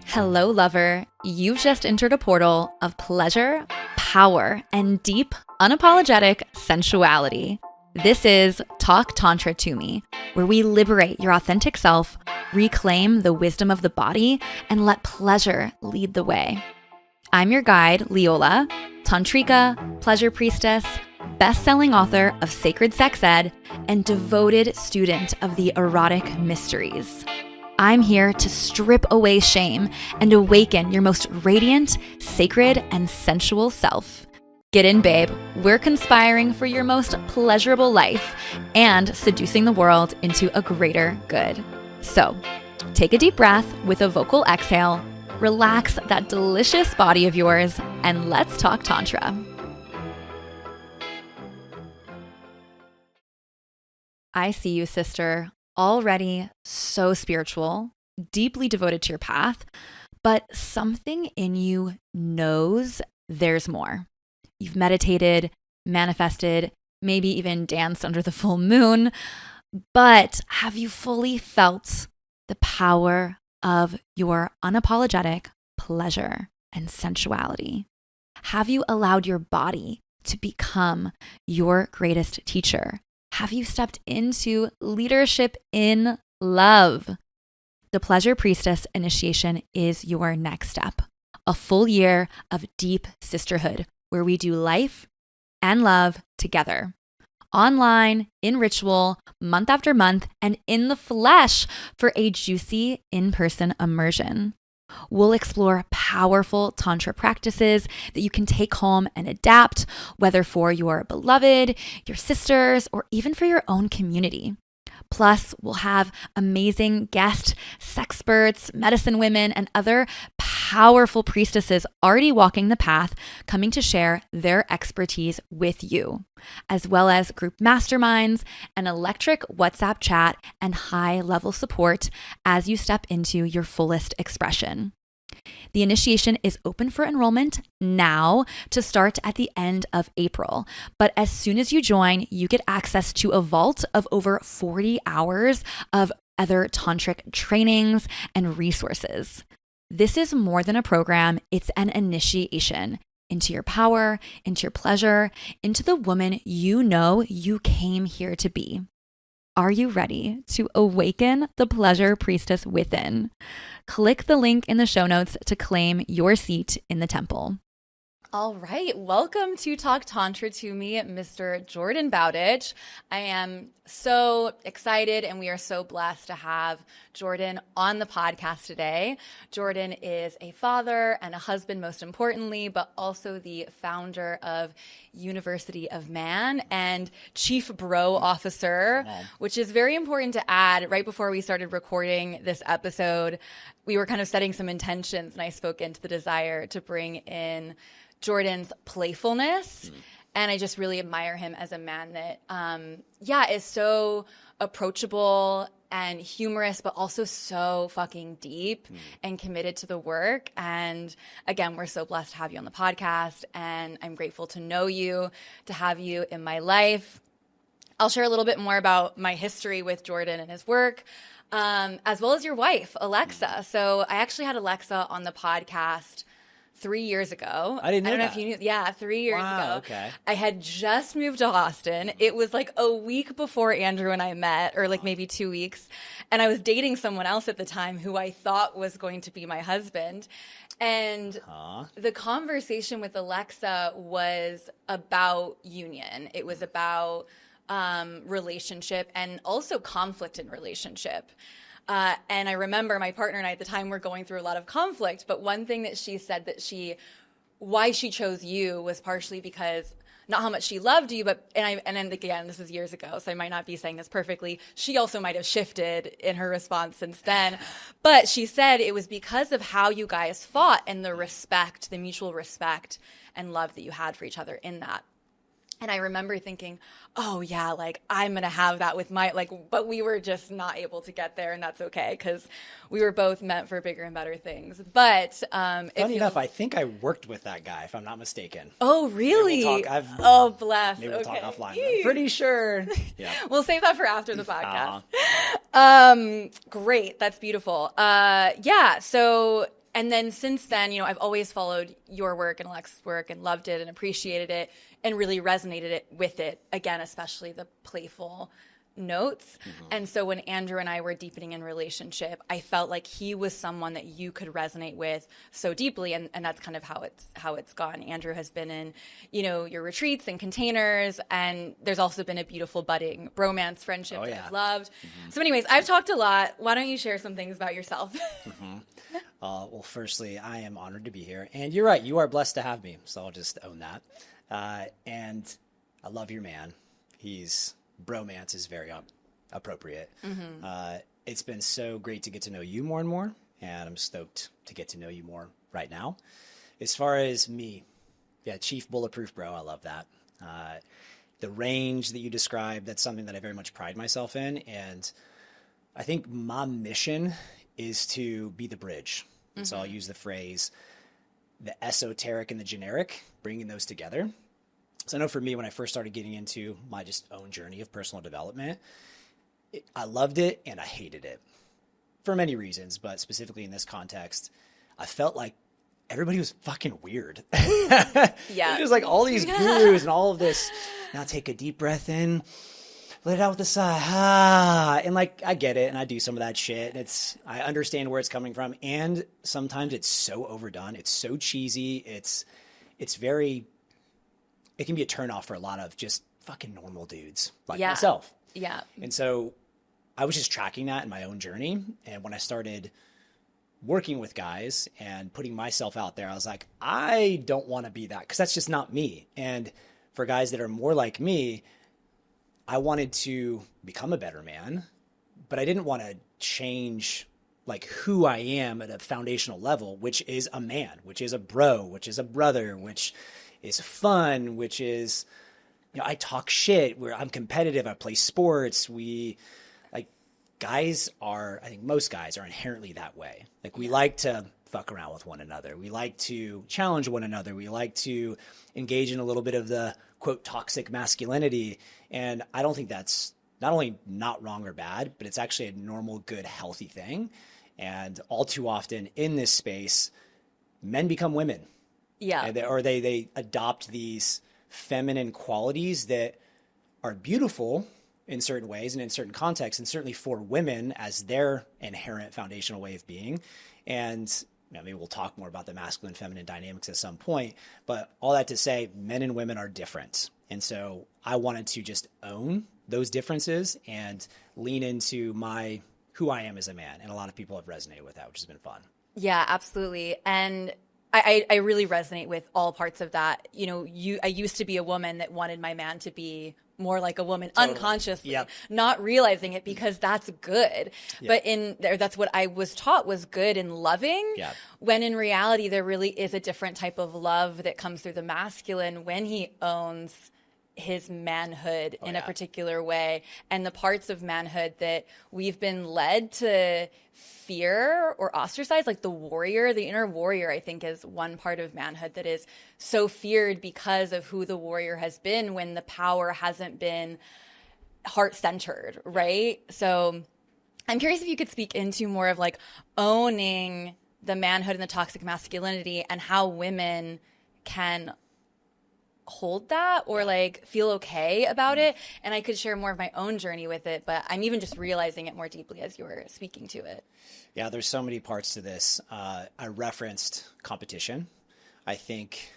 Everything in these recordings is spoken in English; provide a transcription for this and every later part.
Hello, lover. You've just entered a portal of pleasure, power, and deep, unapologetic sensuality. This is Talk Tantra to Me, where we liberate your authentic self, reclaim the wisdom of the body, and let pleasure lead the way. I'm your guide, Leola, tantrika, pleasure priestess, best-selling author of Sacred Sex Ed, and devoted student of the erotic mysteries. I'm here to strip away shame and awaken your most radiant, sacred, and sensual self. Get in, babe. We're conspiring for your most pleasurable life and seducing the world into a greater good. So, take a deep breath with a vocal exhale, relax that delicious body of yours, and let's talk Tantra. I see you, sister. Already so spiritual, deeply devoted to your path, but something in you knows there's more. You've meditated, manifested, maybe even danced under the full moon, but have you fully felt the power of your unapologetic pleasure and sensuality? Have you allowed your body to become your greatest teacher? Have you stepped into leadership in love? The Pleasure Priestess Initiation is your next step. A full year of deep sisterhood where we do life and love together. Online, in ritual, month after month, and in the flesh for a juicy in-person immersion. We'll explore powerful Tantra practices that you can take home and adapt, whether for your beloved, your sisters, or even for your own community. Plus, we'll have amazing guest sexperts, medicine women, and other powerful priestesses already walking the path, coming to share their expertise with you, as well as group masterminds, an electric WhatsApp chat, and high-level support as you step into your fullest expression. The initiation is open for enrollment now to start at the end of April. But as soon as you join, you get access to a vault of over 40 hours of other tantric trainings and resources. This is more than a program. It's an initiation into your power, into your pleasure, into the woman you know you came here to be. Are you ready to awaken the pleasure priestess within? Click the link in the show notes to claim your seat in the temple. All right, welcome to Talk Tantra to Me, Mr. Jordan Bowditch. I am so excited and we are so blessed to have Jordan on the podcast today. Jordan is a father and a husband, most importantly, but also the founder of University of Man and Chief Bro Officer, which is very important to add. Right before we started recording this episode, we were kind of setting some intentions and I spoke into the desire to bring in Jordan's playfulness. And I just really admire him as a man that, is so approachable and humorous, but also so fucking deep and committed to the work. And again, we're so blessed to have you on the podcast. And I'm grateful to know you, to have you in my life. I'll share a little bit more about my history with Jordan and his work, as well as your wife, Alexa. So I actually had Alexa on the podcast 3 years ago. I don't know if you knew. Yeah, 3 years ago. Okay. I had just moved to Austin. It was like a week before Andrew and I met, or like maybe 2 weeks. And I was dating someone else at the time who I thought was going to be my husband. And the conversation with Alexa was about union. It was about relationship and also conflict in relationship. And I remember my partner and I at the time were going through a lot of conflict, but one thing that she said why she chose you was partially because not how much she loved you, but, and then again, this was years ago, so I might not be saying this perfectly. She also might have shifted in her response since then, but she said it was because of how you guys fought and the mutual respect and love that you had for each other in that. And I remember thinking, oh yeah, like I'm going to have that with my, like, but we were just not able to get there, and that's okay because we were both meant for bigger and better things. But funny enough, I think I worked with that guy, if I'm not mistaken. Oh, really? Maybe we'll talk, oh, bless. Maybe we'll okay. talk offline. I'm pretty sure. Yeah. We'll save that for after the podcast. Great. That's beautiful. Yeah. So, and then since then, you know, I've always followed your work and Alex's work and loved it and appreciated it and really resonated with it. Again, especially the playful notes. And so when Andrew and I were deepening in relationship, I felt like he was someone that you could resonate with so deeply, and that's kind of how it's gone. Andrew has been in, you know, your retreats and containers, and there's also been a beautiful budding romance friendship that I've loved. So anyways, I've talked a lot. Why don't you share some things about yourself? Well, firstly, I am honored to be here, and you're right, you are blessed to have me, so I'll just own that. And I love your man. Bromance is very appropriate. It's been so great to get to know you more and more, and I'm stoked to get to know you more right now. As far as me, Chief Bulletproof Bro, I love that. The range that you described, that's something that I very much pride myself in, and I think my mission is to be the bridge. And so I'll use the phrase, the esoteric and the generic, bringing those together. So I know for me, when I first started getting into my just own journey of personal development, I loved it and I hated it for many reasons, but specifically in this context, I felt like everybody was fucking weird. There's like all these gurus and all of this. Now take a deep breath in, let it out with a sigh. And like, I get it. And I do some of that shit. And I understand where it's coming from. And sometimes it's so overdone. It's so cheesy. It can be a turnoff for a lot of just fucking normal dudes like myself. Yeah. And so I was just tracking that in my own journey. And when I started working with guys and putting myself out there, I was like, I don't want to be that because that's just not me. And for guys that are more like me, I wanted to become a better man, but I didn't want to change like who I am at a foundational level, which is a man, which is a bro, which is a brother, which is fun, which is, you know, I talk shit, where I'm competitive, I play sports. I think most guys are inherently that way. Like we like to fuck around with one another. We like to challenge one another. We like to engage in a little bit of the quote toxic masculinity. And I don't think that's not only not wrong or bad, but it's actually a normal, good, healthy thing. And all too often in this space, men become women. Yeah. Or they adopt these feminine qualities that are beautiful in certain ways and in certain contexts, and certainly for women as their inherent foundational way of being. And maybe we'll talk more about the masculine feminine dynamics at some point, but all that to say, men and women are different. And so I wanted to just own those differences and lean into who I am as a man. And a lot of people have resonated with that, which has been fun. Yeah, absolutely. And I really resonate with all parts of that. You know, I used to be a woman that wanted my man to be more like a woman, unconsciously, not realizing it because that's good. But that's what I was taught was good and loving. When in reality, there really is a different type of love that comes through the masculine when he owns his manhood in a particular way, and the parts of manhood that we've been led to fear or ostracize, like the inner warrior, I think is one part of manhood that is so feared because of who the warrior has been when the power hasn't been heart-centered, right? So I'm curious if you could speak into more of like owning the manhood and the toxic masculinity and how women can hold that or like feel okay about it. And I could share more of my own journey with it, but I'm even just realizing it more deeply as you were speaking to it. Yeah, there's so many parts to this. I referenced competition. I think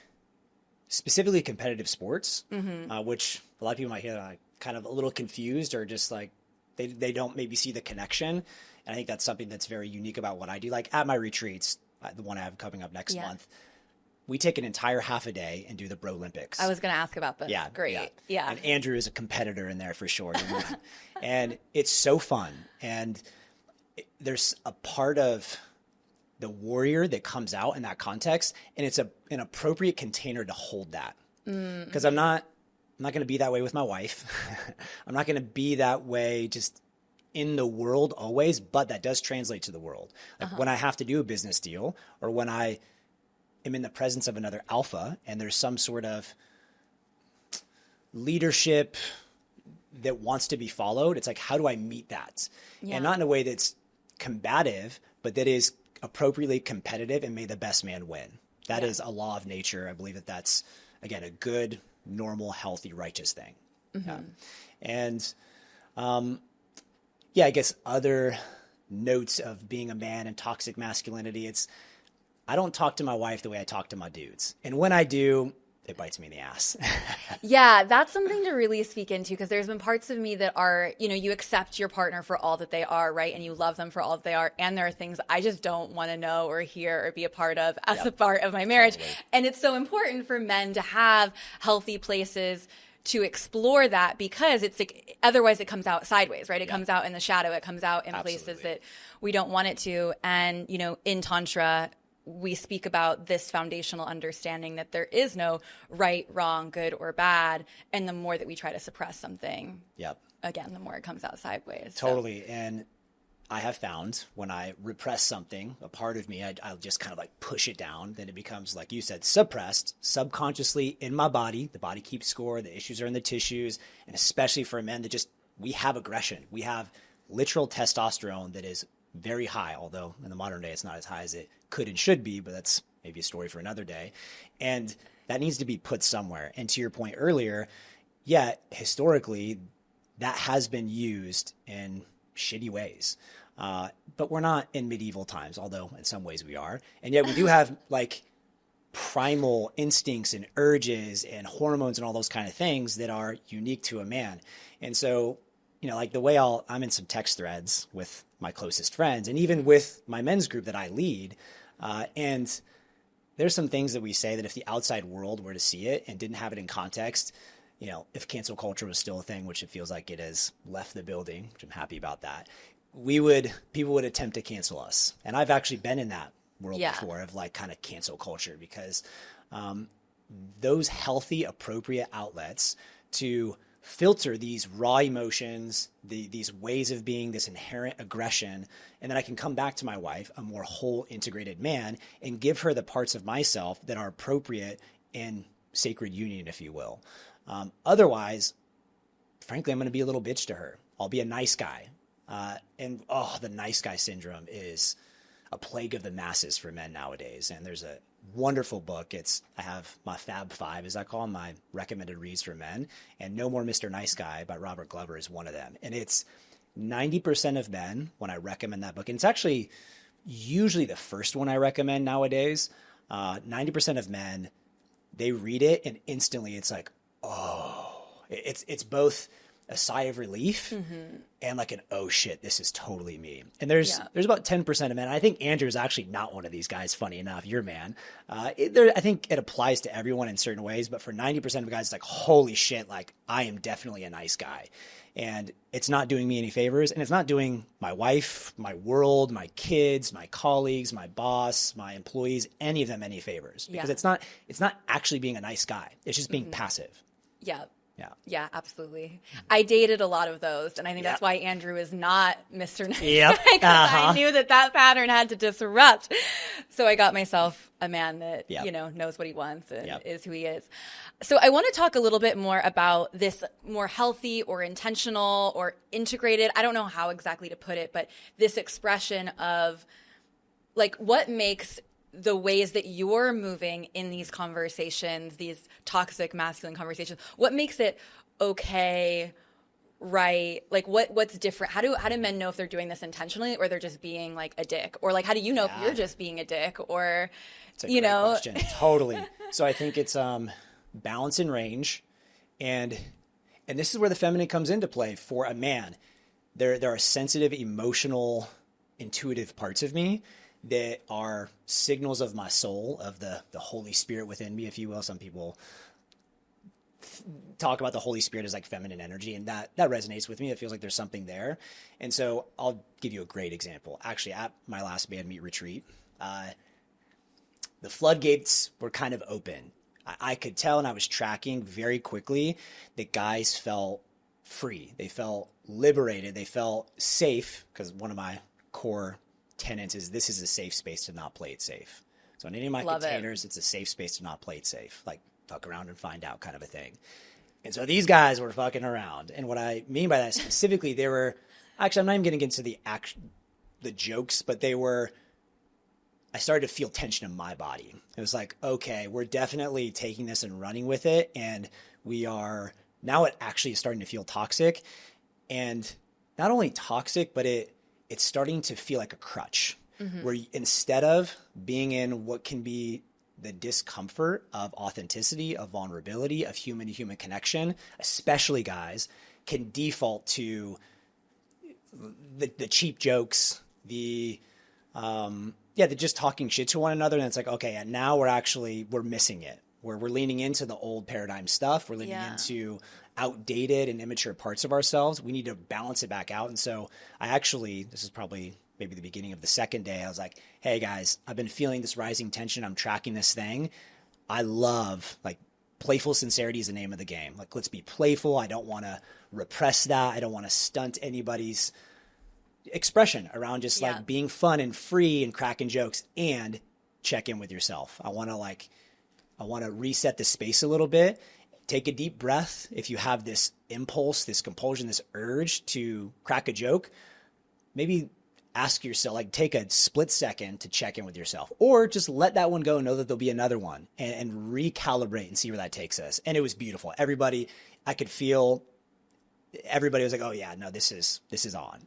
specifically competitive sports, which a lot of people might hear like kind of a little confused or just like they don't maybe see the connection. And I think that's something that's very unique about what I do. Like at my retreats, the one I have coming up next month, we take an entire half a day and do the Bro Olympics. I was going to ask about this. Yeah. Great. Yeah. And Andrew is a competitor in there for sure. And it's so fun. And there's a part of the warrior that comes out in that context. And it's an appropriate container to hold that. Because I'm not I'm not going to be that way with my wife. I'm not going to be that way just in the world always, but that does translate to the world. Like when I have to do a business deal, or when I am in the presence of another alpha and there's some sort of leadership that wants to be followed, it's like, how do I meet that? Yeah. And not in a way that's combative, but that is appropriately competitive, and may the best man win. That is a law of nature. I believe that that's, again, a good, normal, healthy, righteous thing. And I guess other notes of being a man and toxic masculinity, I don't talk to my wife the way I talk to my dudes. And when I do, it bites me in the ass. Yeah, that's something to really speak into, because there's been parts of me that are, you accept your partner for all that they are, right? And you love them for all that they are. And there are things I just don't want to know or hear or be a part of as a part of my marriage. Totally. And it's so important for men to have healthy places to explore that, because it's like, otherwise it comes out sideways, right? It comes out in the shadow. It comes out in places that we don't want it to. And, in Tantra, we speak about this foundational understanding that there is no right, wrong, good, or bad. And the more that we try to suppress something, again, the more it comes out sideways. Totally. So. And I have found when I repress something, a part of me, I'll just kind of like push it down. Then it becomes, like you said, suppressed, subconsciously in my body. The body keeps score. The issues are in the tissues. And especially for men that we have aggression. We have literal testosterone that is very high, although in the modern day, it's not as high as it could and should be, but that's maybe a story for another day. And that needs to be put somewhere. And to your point earlier, historically, that has been used in shitty ways. But we're not in medieval times, although in some ways we are. And yet we do have like primal instincts and urges and hormones and all those kind of things that are unique to a man. And so, like the way I'm in some text threads with my closest friends, and even with my men's group that I lead. And there's some things that we say that if the outside world were to see it and didn't have it in context, if cancel culture was still a thing, which it feels like it has left the building, which I'm happy about that, people would attempt to cancel us. And I've actually been in that world before, of like kind of cancel culture, because those healthy, appropriate outlets to filter these raw emotions, these ways of being, this inherent aggression, and then I can come back to my wife, a more whole, integrated man, and give her the parts of myself that are appropriate in sacred union, if you will. Otherwise, frankly, I'm going to be a little bitch to her. I'll be a nice guy. The nice guy syndrome is a plague of the masses for men nowadays. And there's a wonderful book. I have my Fab Five, as I call them, my recommended reads for men. And No More Mr. Nice Guy by Robert Glover is one of them. And it's 90% of men, when I recommend that book, and it's actually usually the first one I recommend nowadays, 90% of men, they read it and instantly it's like, oh, it's both a sigh of relief and like an, oh shit, this is totally me. And there's about 10% of men. I think Andrew is actually not one of these guys, funny enough, your man. I think it applies to everyone in certain ways, but for 90% of guys, it's like, holy shit, like I am definitely a nice guy. And it's not doing me any favors, and it's not doing my wife, my world, my kids, my colleagues, my boss, my employees, any of them any favors, because it's not actually being a nice guy. It's just being passive. Yeah. Yeah, absolutely. I dated a lot of those, and I think that's why Andrew is not Mr. Nice Guy, because I knew that pattern had to disrupt. So I got myself a man that, knows what he wants and is who he is. So I want to talk a little bit more about this more healthy or intentional or integrated, I don't know how exactly to put it, but this expression of like what makes the ways that you're moving in these conversations, these toxic masculine conversations, what makes it okay, right? Like what's different? How do men know if they're doing this intentionally or they're just being like a dick? Or like, how do you know if you're just being a dick? Or, it's a great question. Totally. So I think it's balance and range. And this is where the feminine comes into play for a man. There are sensitive, emotional, intuitive parts of me that are signals of my soul, of the Holy Spirit within me, if you will. Some people talk about the Holy Spirit as like feminine energy, and that resonates with me. It feels like there's something there. And so I'll give you a great example. Actually, at my last band meet retreat, the floodgates were kind of open. I could tell, and I was tracking very quickly that guys felt free. They felt liberated. They felt safe, because one of my core tenets is this is a safe space to not play it safe. So in any of my containers, it's a safe space to not play it safe. Like, fuck around and find out kind of a thing. And so these guys were fucking around. And what I mean by that specifically, they were, actually, I'm not even getting into the jokes, but I started to feel tension in my body. It was like, okay, we're definitely taking this and running with it. And now it actually is starting to feel toxic. And not only toxic, but it's starting to feel like a crutch, where instead of being in what can be the discomfort of authenticity, of vulnerability, of human to human connection, especially guys, can default to the cheap jokes, the just talking shit to one another. And it's like, okay, and now we're missing it. We're leaning into the old paradigm stuff. We're leaning into outdated and immature parts of ourselves. We need to balance it back out. And so this is probably maybe the beginning of the second day, I was like, hey guys, I've been feeling this rising tension. I'm tracking this thing. I love, like, playful sincerity is the name of the game. Like, let's be playful. I don't want to repress that. I don't want to stunt anybody's expression around just like being fun and free and cracking jokes, and check in with yourself. I want to reset the space a little bit. Take a deep breath. If you have this impulse, this compulsion, this urge to crack a joke, maybe ask yourself, like, take a split second to check in with yourself, or just let that one go and know that there'll be another one, and recalibrate and see where that takes us. And it was beautiful. I could feel everybody was like, oh yeah, no, this is on.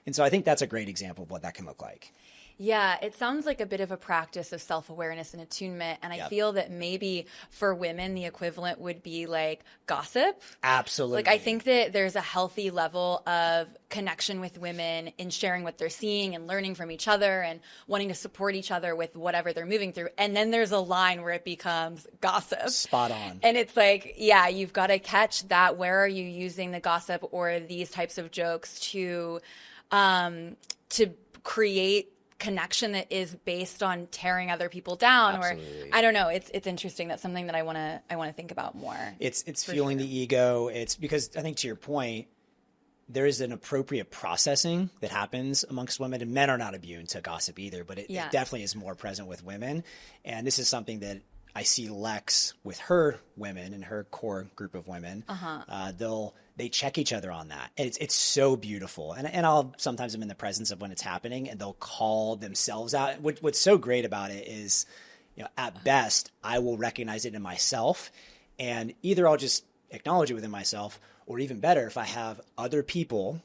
And so I think that's a great example of what that can look like. Yeah, it sounds like a bit of a practice of self-awareness and attunement. And I feel that maybe for women, the equivalent would be like gossip. Absolutely. Like, I think that there's a healthy level of connection with women in sharing what they're seeing and learning from each other and wanting to support each other with whatever they're moving through. And then there's a line where it becomes gossip. Spot on. And it's like, yeah, you've got to catch that. Where are you using the gossip or these types of jokes to create connection that is based on tearing other people down? Absolutely. Or I don't know. It's interesting. That's something that I want to think about more. It's fueling the ego. It's because I think, to your point, there is an appropriate processing that happens amongst women, and men are not immune to gossip either, but it definitely is more present with women. And this is something that I see Lex with her women and her core group of women. They check each other on that. And it's so beautiful. And I'll sometimes I'm in the presence of when it's happening, and they'll call themselves out. What's so great about it is, at best, I will recognize it in myself, and either I'll just acknowledge it within myself, or even better, if I have other people,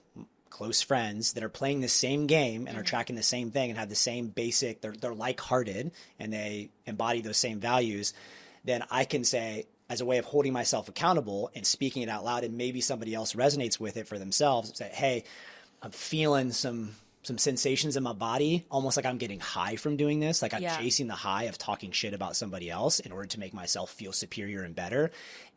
close friends, that are playing the same game and are tracking the same thing and have the same basic, they're like-hearted and they embody those same values, then I can say, as a way of holding myself accountable and speaking it out loud, and maybe somebody else resonates with it for themselves, say, hey, I'm feeling some sensations in my body, almost like I'm getting high from doing this. Like I'm chasing the high of talking shit about somebody else in order to make myself feel superior and better.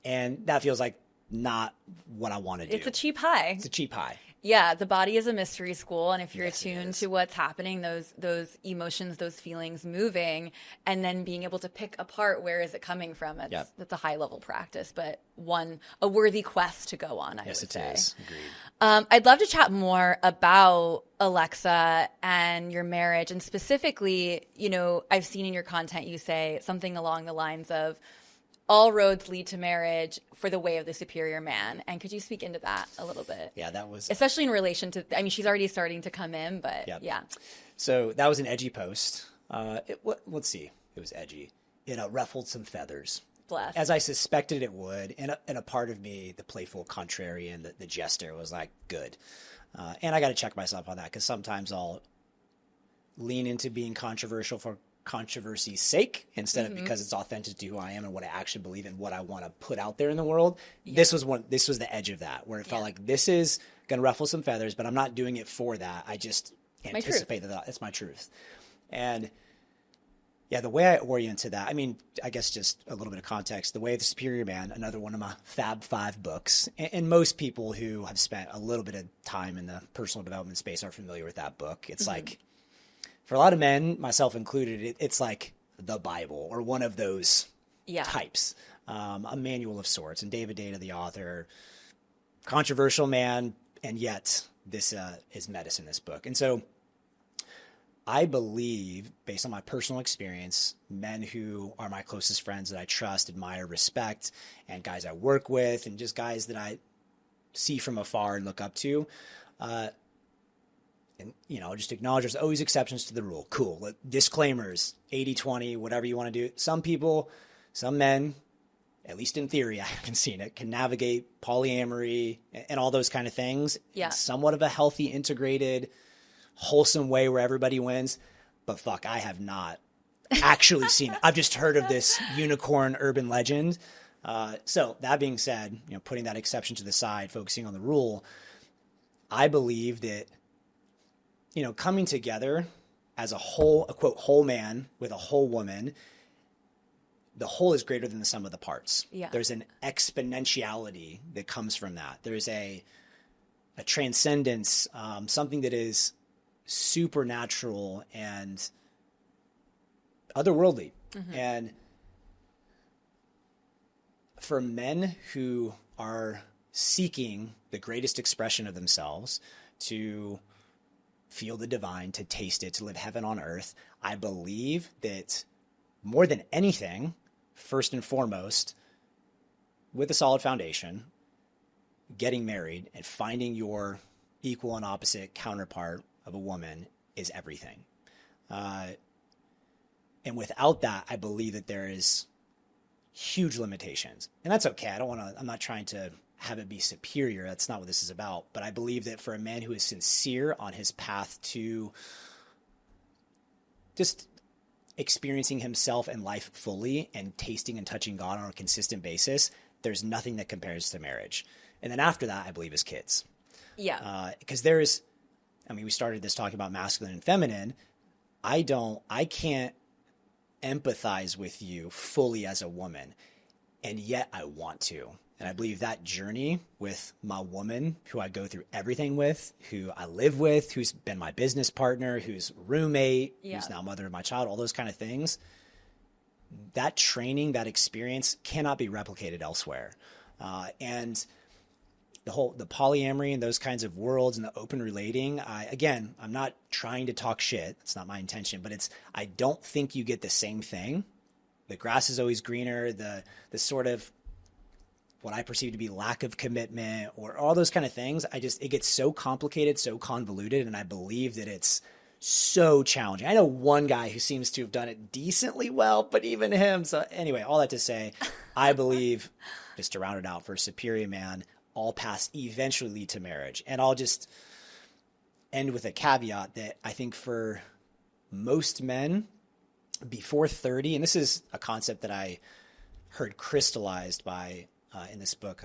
And that feels like not what I want to do. It's a cheap high. It's a cheap high. Yeah, the body is a mystery school, and if you're attuned to what's happening, those emotions, those feelings moving, and then being able to pick apart where is it coming from, that's a high level practice, but a worthy quest to go on, I would say. Yes, it is. Agreed. I'd love to chat more about Alexa and your marriage, and specifically, I've seen in your content you say something along the lines of, all roads lead to marriage for the way of the superior man. And could you speak into that a little bit? Yeah, that was... Especially in relation to... I mean, she's already starting to come in, but yeah. So that was an edgy post. Let's see. It was edgy. It ruffled some feathers. Bless. As I suspected it would. And a part of me, the playful contrarian, the jester, was like, good. And I got to check myself on that, because sometimes I'll lean into being controversial for controversy's sake instead of because it's authentic to who I am and what I actually believe in, what I want to put out there in the world. This was the edge of that, where it felt like this is going to ruffle some feathers, but I'm not doing it for that. I just anticipate that it's my truth. And the way I oriented that, I mean, I guess just a little bit of context, The Way of the Superior Man, another one of my Fab 5 books. And most people who have spent a little bit of time in the personal development space are familiar with that book. It's like, for a lot of men, myself included, it's like the Bible, or one of those types, a manual of sorts. And David Data, the author, controversial man, and yet this is medicine, this book. And so I believe, based on my personal experience, men who are my closest friends that I trust, admire, respect, and guys I work with, and just guys that I see from afar and look up to, and, just acknowledge there's always exceptions to the rule. Cool. Disclaimers, 80-20, whatever you want to do. Some people, some men, at least in theory, I haven't seen it, can navigate polyamory and all those kind of things in somewhat of a healthy, integrated, wholesome way where everybody wins. But fuck, I have not actually seen it. I've just heard of this unicorn urban legend. So that being said, putting that exception to the side, focusing on the rule, I believe that, coming together as a whole, a quote, whole man with a whole woman, the whole is greater than the sum of the parts. Yeah. There's an exponentiality that comes from that. There's a transcendence, something that is supernatural and otherworldly. Mm-hmm. And for men who are seeking the greatest expression of themselves, to feel the divine, to taste it, to live heaven on earth, I believe that more than anything, first and foremost, with a solid foundation, getting married and finding your equal and opposite counterpart of a woman is everything. And without that, I believe that there is huge limitations. And that's okay. I'm not trying to have it be superior. That's not what this is about. But I believe that for a man who is sincere on his path to just experiencing himself and life fully and tasting and touching God on a consistent basis, there's nothing that compares to marriage. And then after that, I believe is kids. Yeah. Because we started this talking about masculine and feminine. I can't empathize with you fully as a woman, and yet I want to. And I believe that journey with my woman, who I go through everything with, who I live with, who's been my business partner, who's roommate, who's now mother of my child, all those kind of things, that training, that experience cannot be replicated elsewhere. And the polyamory and those kinds of worlds and the open relating, I'm not trying to talk shit. That's not my intention, but I don't think you get the same thing. The grass is always greener. The sort of what I perceive to be lack of commitment or all those kind of things. It gets so complicated, so convoluted. And I believe that it's so challenging. I know one guy who seems to have done it decently well, but even him. So anyway, all that to say, I believe, just to round it out, for a superior man, all paths eventually lead to marriage. And I'll just end with a caveat that I think for most men before 30, and this is a concept that I heard crystallized by in this book,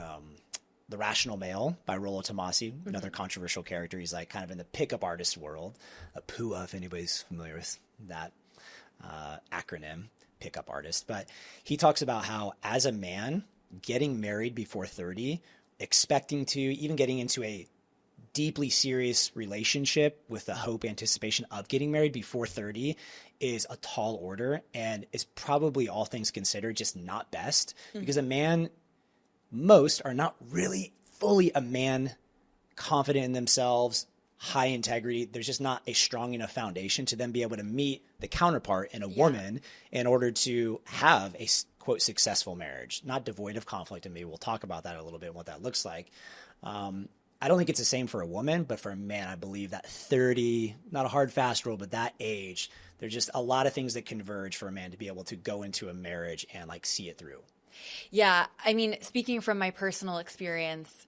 The Rational Male by Rollo Tomasi, another controversial character. He's like kind of in the pickup artist world, a PUA, if anybody's familiar with that acronym, pickup artist. But he talks about how as a man, getting married before 30, expecting to, even getting into a deeply serious relationship with the hope, anticipation of getting married before 30 is a tall order, and is probably, all things considered, just not best. Because most are not really fully a man, confident in themselves, high integrity. There's just not a strong enough foundation to then be able to meet the counterpart in a woman in order to have a, quote, successful marriage, not devoid of conflict. And maybe we'll talk about that a little bit and what that looks like. I don't think it's the same for a woman, but for a man, I believe that 30, not a hard, fast rule, but that age, there's just a lot of things that converge for a man to be able to go into a marriage and like see it through. Yeah. I mean, speaking from my personal experience,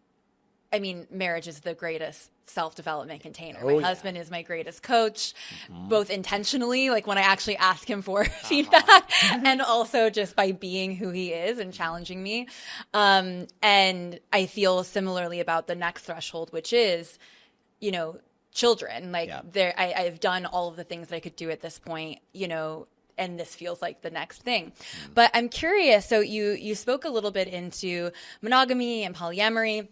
I mean, marriage is the greatest self-development container. My husband is my greatest coach, both intentionally, like when I actually ask him for feedback, and also just by being who he is and challenging me. And I feel similarly about the next threshold, which is, children. Like I've done all of the things that I could do at this point, and this feels like the next thing. But I'm curious. So you spoke a little bit into monogamy and polyamory,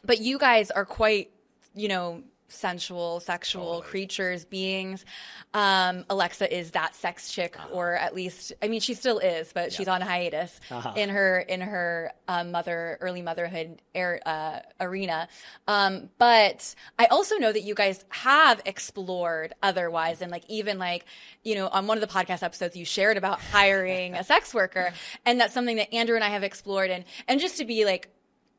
but you guys are quite, sensual, sexual Totally. creatures, beings. Alexa is that sex chick, or at least, I mean, she still is, but she's on hiatus in her early motherhood arena. But I also know that you guys have explored otherwise, and like even like, you know, on one of the podcast episodes you shared about hiring a sex worker, and that's something that Andrew and I have explored, and just to be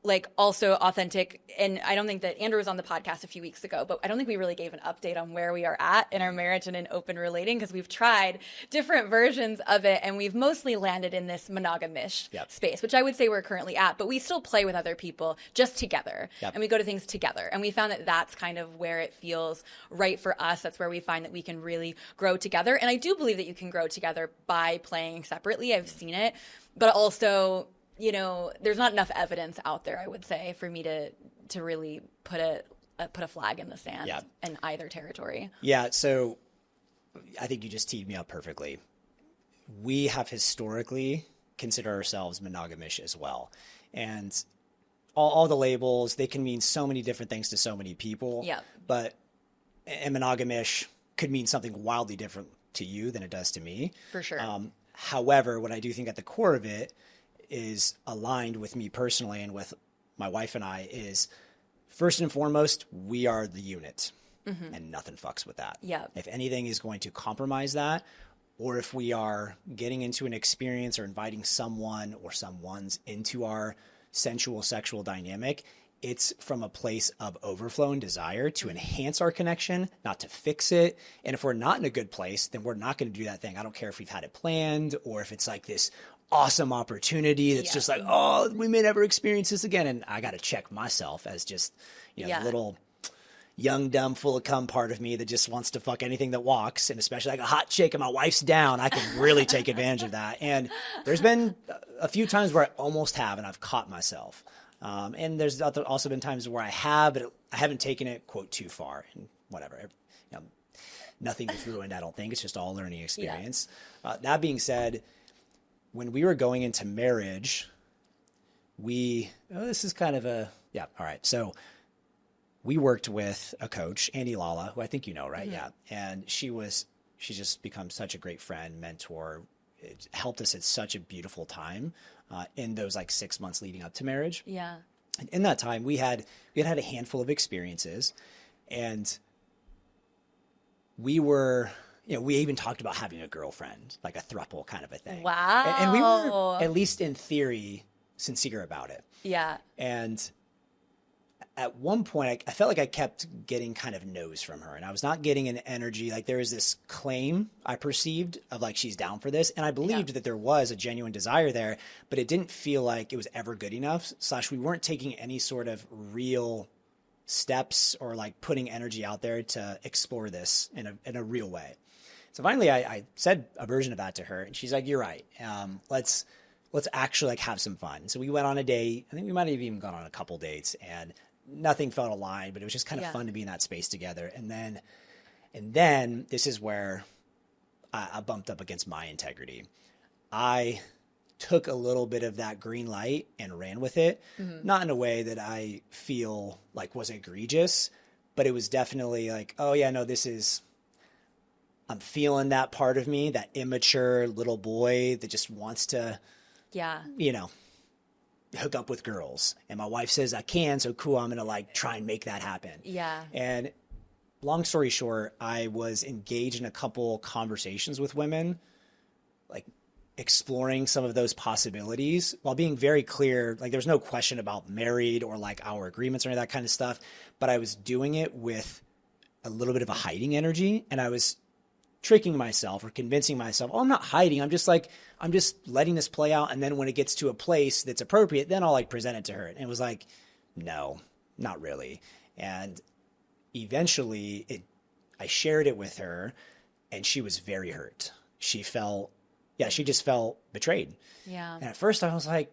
like also authentic. And I don't think that Andrew was on the podcast a few weeks ago, but I don't think we really gave an update on where we are at in our marriage and in open relating, because we've tried different versions of it and we've mostly landed in this monogamish space, which I would say we're currently at, but we still play with other people just together and we go to things together. And we found that that's kind of where it feels right for us. That's where we find that we can really grow together. And I do believe that you can grow together by playing separately. I've seen it, but also, you know, there's not enough evidence out there, I would say, for me to really put a flag in the sand in either territory. Yeah. So I think you just teed me up perfectly. We have historically considered ourselves monogamish as well. And all the labels, they can mean so many different things to so many people. Yeah. But and monogamish could mean something wildly different to you than it does to me. For sure. However, what I do think at the core of it is aligned with me personally and with my wife and I is, first and foremost, we are the unit and nothing fucks with that. Yeah. If anything is going to compromise that, or if we are getting into an experience or inviting someone or someone's into our sensual sexual dynamic, it's from a place of overflow and desire to enhance our connection, not to fix it. And if we're not in a good place, then we're not going to do that thing. I don't care if we've had it planned or if it's like this awesome opportunity that's just like, oh, we may never experience this again. And I got to check myself as just, you know, the little young, dumb, full of cum part of me that just wants to fuck anything that walks. And especially like a hot chick and my wife's down, I can really take advantage of that. And there's been a few times where I almost have, and I've caught myself. And there's also been times where I have, but I haven't taken it, quote, too far and whatever. You know, nothing is ruined, I don't think. It's just all learning experience. That being said, when we were going into marriage, this is kind of all right. So we worked with a coach, Leola, who I think you know, right? Yeah. And she's just become such a great friend, mentor. It helped us at such a beautiful time in those like 6 months leading up to marriage. Yeah. And in that time, we had a handful of experiences, and we were, you know, we even talked about having a girlfriend, like a throuple kind of a thing. Wow. And we were, at least in theory, sincere about it. Yeah. And at one point, I felt like I kept getting kind of no's from her, and I was not getting an energy. Like there was this claim I perceived of like, she's down for this. And I believed that there was a genuine desire there, but it didn't feel like it was ever good enough. / we weren't taking any sort of real steps or like putting energy out there to explore this in a real way. So finally I said a version of that to her, and she's like, you're right. Let's actually like have some fun. So we went on a date. I think we might have even gone on a couple dates, and nothing felt aligned, but it was just kind of fun to be in that space together. And then this is where I bumped up against my integrity. I took a little bit of that green light and ran with it, not in a way that I feel like was egregious, but it was definitely like, oh yeah, no, I'm feeling that part of me, that immature little boy that just wants to, you know, hook up with girls. And my wife says I can, so cool, I'm going to like try and make that happen. Yeah. And long story short, I was engaged in a couple conversations with women, like exploring some of those possibilities while being very clear. Like there's no question about married or like our agreements or any of that kind of stuff, but I was doing it with a little bit of a hiding energy, and I was tricking myself or convincing myself, oh, I'm not hiding. I'm just letting this play out. And then when it gets to a place that's appropriate, then I'll like present it to her. And it was like, no, not really. And eventually I shared it with her, and she was very hurt. She just felt betrayed. Yeah. And at first I was like,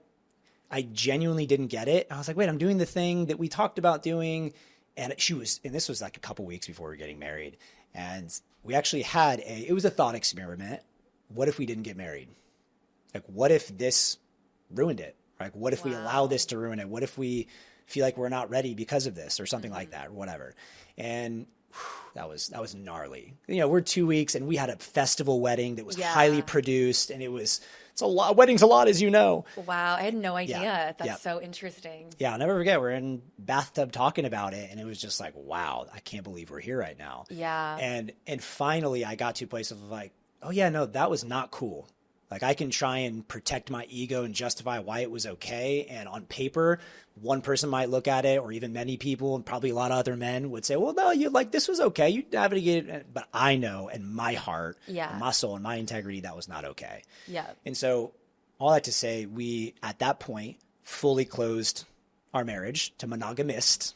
I genuinely didn't get it. I was like, wait, I'm doing the thing that we talked about doing. And this was like a couple weeks before we were getting married. And we actually it was a thought experiment. What if we didn't get married? Like, what if this ruined it? Like, what if we allow this to ruin it? What if we feel like we're not ready because of this or something like that or whatever. And that was gnarly. You know, we're 2 weeks and we had a festival wedding that was highly produced, and it's a lot. Wedding's a lot, as you know. Wow. I had no idea. Yeah. That's so interesting. Yeah. I'll never forget. We're in bathtub talking about it, and it was just like, wow, I can't believe we're here right now. Yeah. And finally I got to a place of like, oh yeah, no, that was not cool. Like, I can try and protect my ego and justify why it was okay. And on paper, one person might look at it, or even many people, and probably a lot of other men would say, well, no, you like, this was okay. You navigated it. But I know in my heart, and my soul and my integrity, that was not okay. Yeah. And so all that to say, we, at that point, fully closed our marriage to monogamist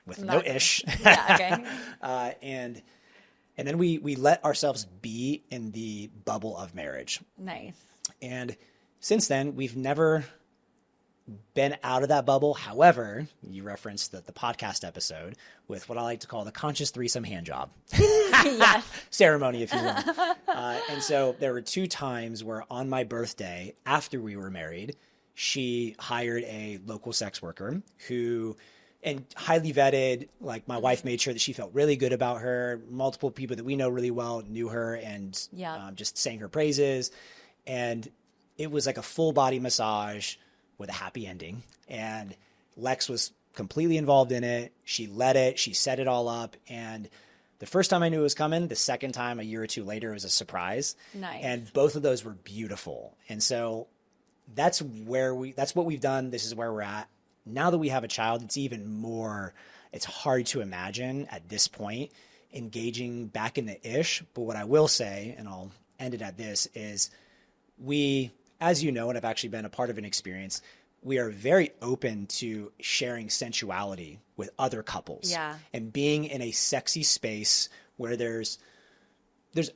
with no ish. Yeah, okay. And then we let ourselves be in the bubble of marriage. Nice. And since then, we've never been out of that bubble. However, you referenced the podcast episode with what I like to call the conscious threesome hand job. Yes. Ceremony, if you will. And so there were 2 times where on my birthday, after we were married, she hired a local sex worker who... and highly vetted. Like, my wife made sure that she felt really good about her. Multiple people that we know really well knew her and just sang her praises. And it was like a full body massage with a happy ending. And Lex was completely involved in it. She led it. She set it all up. And the first time I knew it was coming, the second time, a year or 2 later, it was a surprise. Nice. And both of those were beautiful. And so that's what we've done. This is where we're at. Now that we have a child, it's even more, it's hard to imagine at this point engaging back in the ish. But what I will say, and I'll end it at this, is we, as you know, and I've actually been a part of an experience, we are very open to sharing sensuality with other couples. Yeah. And being in a sexy space where there's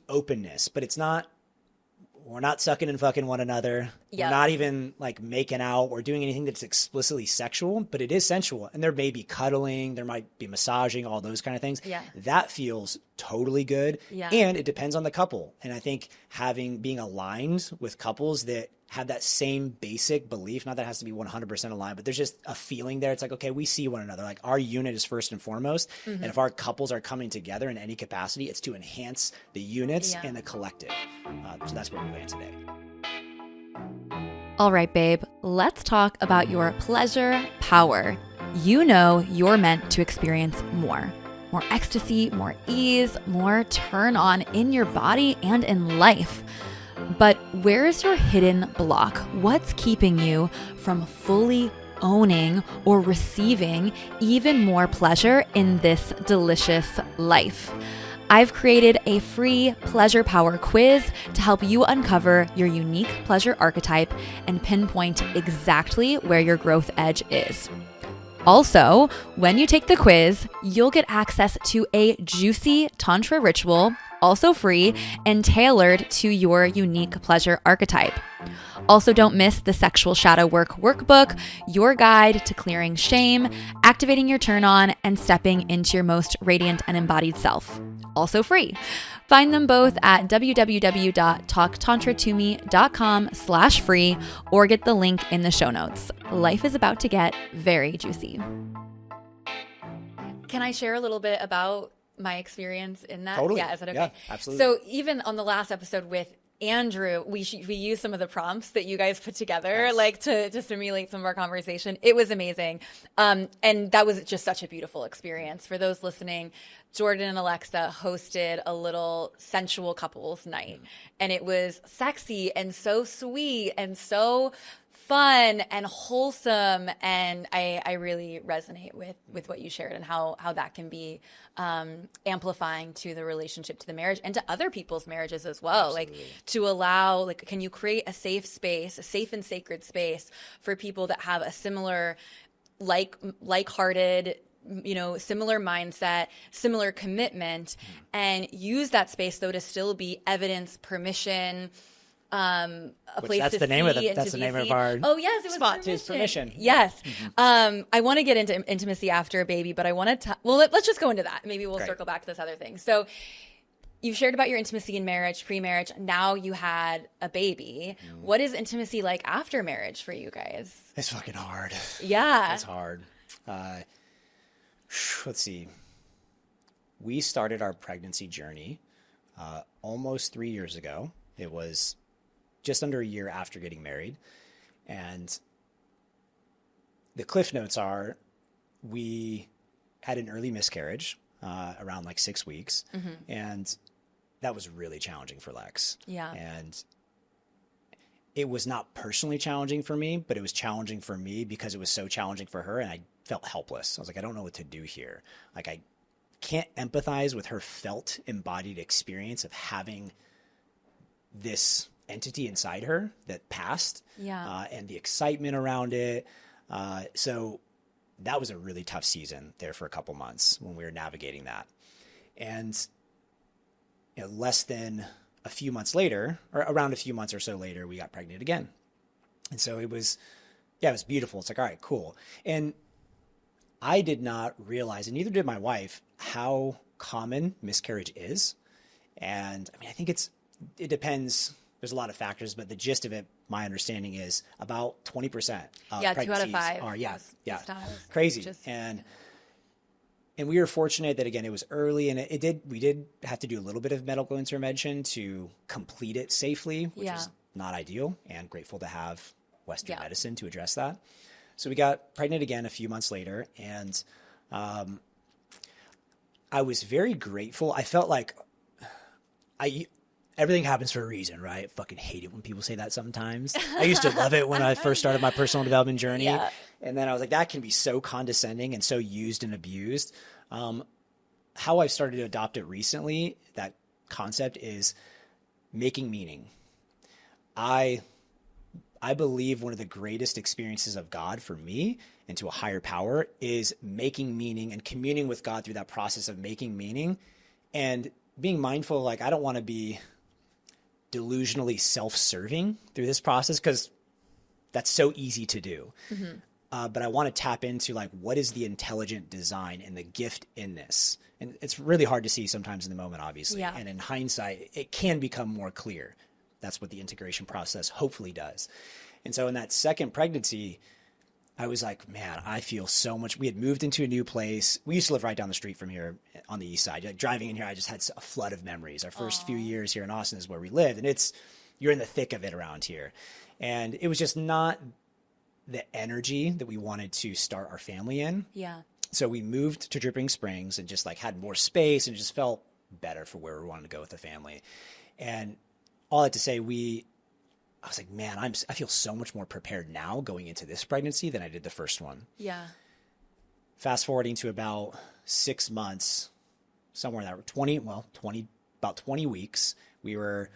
openness, but it's not, we're not sucking and fucking one another. Yep. We're not even like making out or doing anything that's explicitly sexual, but it is sensual. And there may be cuddling, there might be massaging, all those kind of things. Yeah. That feels totally good. Yeah. And it depends on the couple. And I think being aligned with couples that have that same basic belief, not that it has to be 100% aligned, but there's just a feeling there. It's like, okay, we see one another. Like, our unit is first and foremost. Mm-hmm. And if our couples are coming together in any capacity, it's to enhance the units and the collective. So that's where we land today. All right, babe, let's talk about your pleasure power. You know you're meant to experience more ecstasy, more ease, more turn on in your body and in life. But where is your hidden block? What's keeping you from fully owning or receiving even more pleasure in this delicious life? I've created a free Pleasure Power quiz to help you uncover your unique pleasure archetype and pinpoint exactly where your growth edge is. Also, when you take the quiz, you'll get access to a juicy Tantra ritual, also free and tailored to your unique pleasure archetype. Also, don't miss the Sexual Shadow Work Workbook, your guide to clearing shame, activating your turn on, and stepping into your most radiant and embodied self. Also free. Find them both at www.talktantratome.com/free or get the link in the show notes. Life is about to get very juicy. Can I share a little bit about my experience in that? Totally. Yeah, is that okay? Yeah, absolutely. So even on the last episode with Andrew, we used some of the prompts that you guys put together, Nice. like to stimulate some of our conversation. It was amazing. And that was just such a beautiful experience. For those listening, Jordan and Alexa hosted a little sensual couples night. And it was sexy and so sweet and so fun and wholesome. And I really resonate with what you shared and how that can be amplifying to the relationship, to the marriage, and to other people's marriages as well. Absolutely. Like, to allow, like, can you create a safe space, a safe and sacred space for people that have a similar like-hearted, similar mindset, similar commitment, and use that space though to still be evidence, permission, a place that's to the name see of that's the name of our yes, it was spot permission. is permission. Yes. I want to get into intimacy after a baby, but I want to let's just go into that. Maybe we'll circle back to this other thing. So you've shared about your intimacy in marriage, pre-marriage. Now you had a baby. What is intimacy like after marriage for you guys? It's fucking hard. Yeah. It's hard. Let's see. We started our pregnancy journey almost 3 years ago. It was just under a year after getting married. And the cliff notes are we had an early miscarriage around like 6 weeks. And that was really challenging for Lex. Yeah. And it was not personally challenging for me, but it was challenging for me because it was so challenging for her. And I felt helpless. I was like, I don't know what to do here. Like, I can't empathize with her felt embodied experience of having this entity inside her that passed. Yeah. And the excitement around it. So that was a really tough season there for a couple months when we were navigating that. And less than a few months later, or around a few months or so later, we got pregnant again. And so it was beautiful. It's like, all right, cool. And I did not realize, and neither did my wife, how common miscarriage is. And I mean, I think it depends. There's a lot of factors, but the gist of it, my understanding is about 20% of pregnancies 2 out of 5 are, crazy. And we were fortunate that, again, it was early, and we did have to do a little bit of medical intervention to complete it safely, which is not ideal, and grateful to have Western medicine to address that. So we got pregnant again a few months later, and I was very grateful. I felt like everything happens for a reason, right? I fucking hate it when people say that sometimes. I used to love it when I first started my personal development journey. Yeah. And then I was like, that can be so condescending and so used and abused. How I've started to adopt it recently, that concept, is making meaning. I believe one of the greatest experiences of God for me and to a higher power is making meaning and communing with God through that process of making meaning and being mindful. Like, I don't want to be delusionally self-serving through this process because that's so easy to do. But I want to tap into, like, what is the intelligent design and the gift in this? And it's really hard to see sometimes in the moment, obviously. Yeah. And in hindsight, it can become more clear. That's what the integration process hopefully does. And so in that second pregnancy, I was like, man, I feel so much. We had moved into a new place. We used to live right down the street from here on the east side. Like, driving in here, I just had a flood of memories. Our first few years here in Austin is where we lived. And you're in the thick of it around here. And it was just not the energy that we wanted to start our family in. Yeah. So we moved to Dripping Springs and just like had more space and just felt better for where we wanted to go with the family. And all that to say, I was like, man, I feel so much more prepared now going into this pregnancy than I did the first one. Yeah. Fast forwarding to about 6 months, somewhere in that about 20 weeks, we were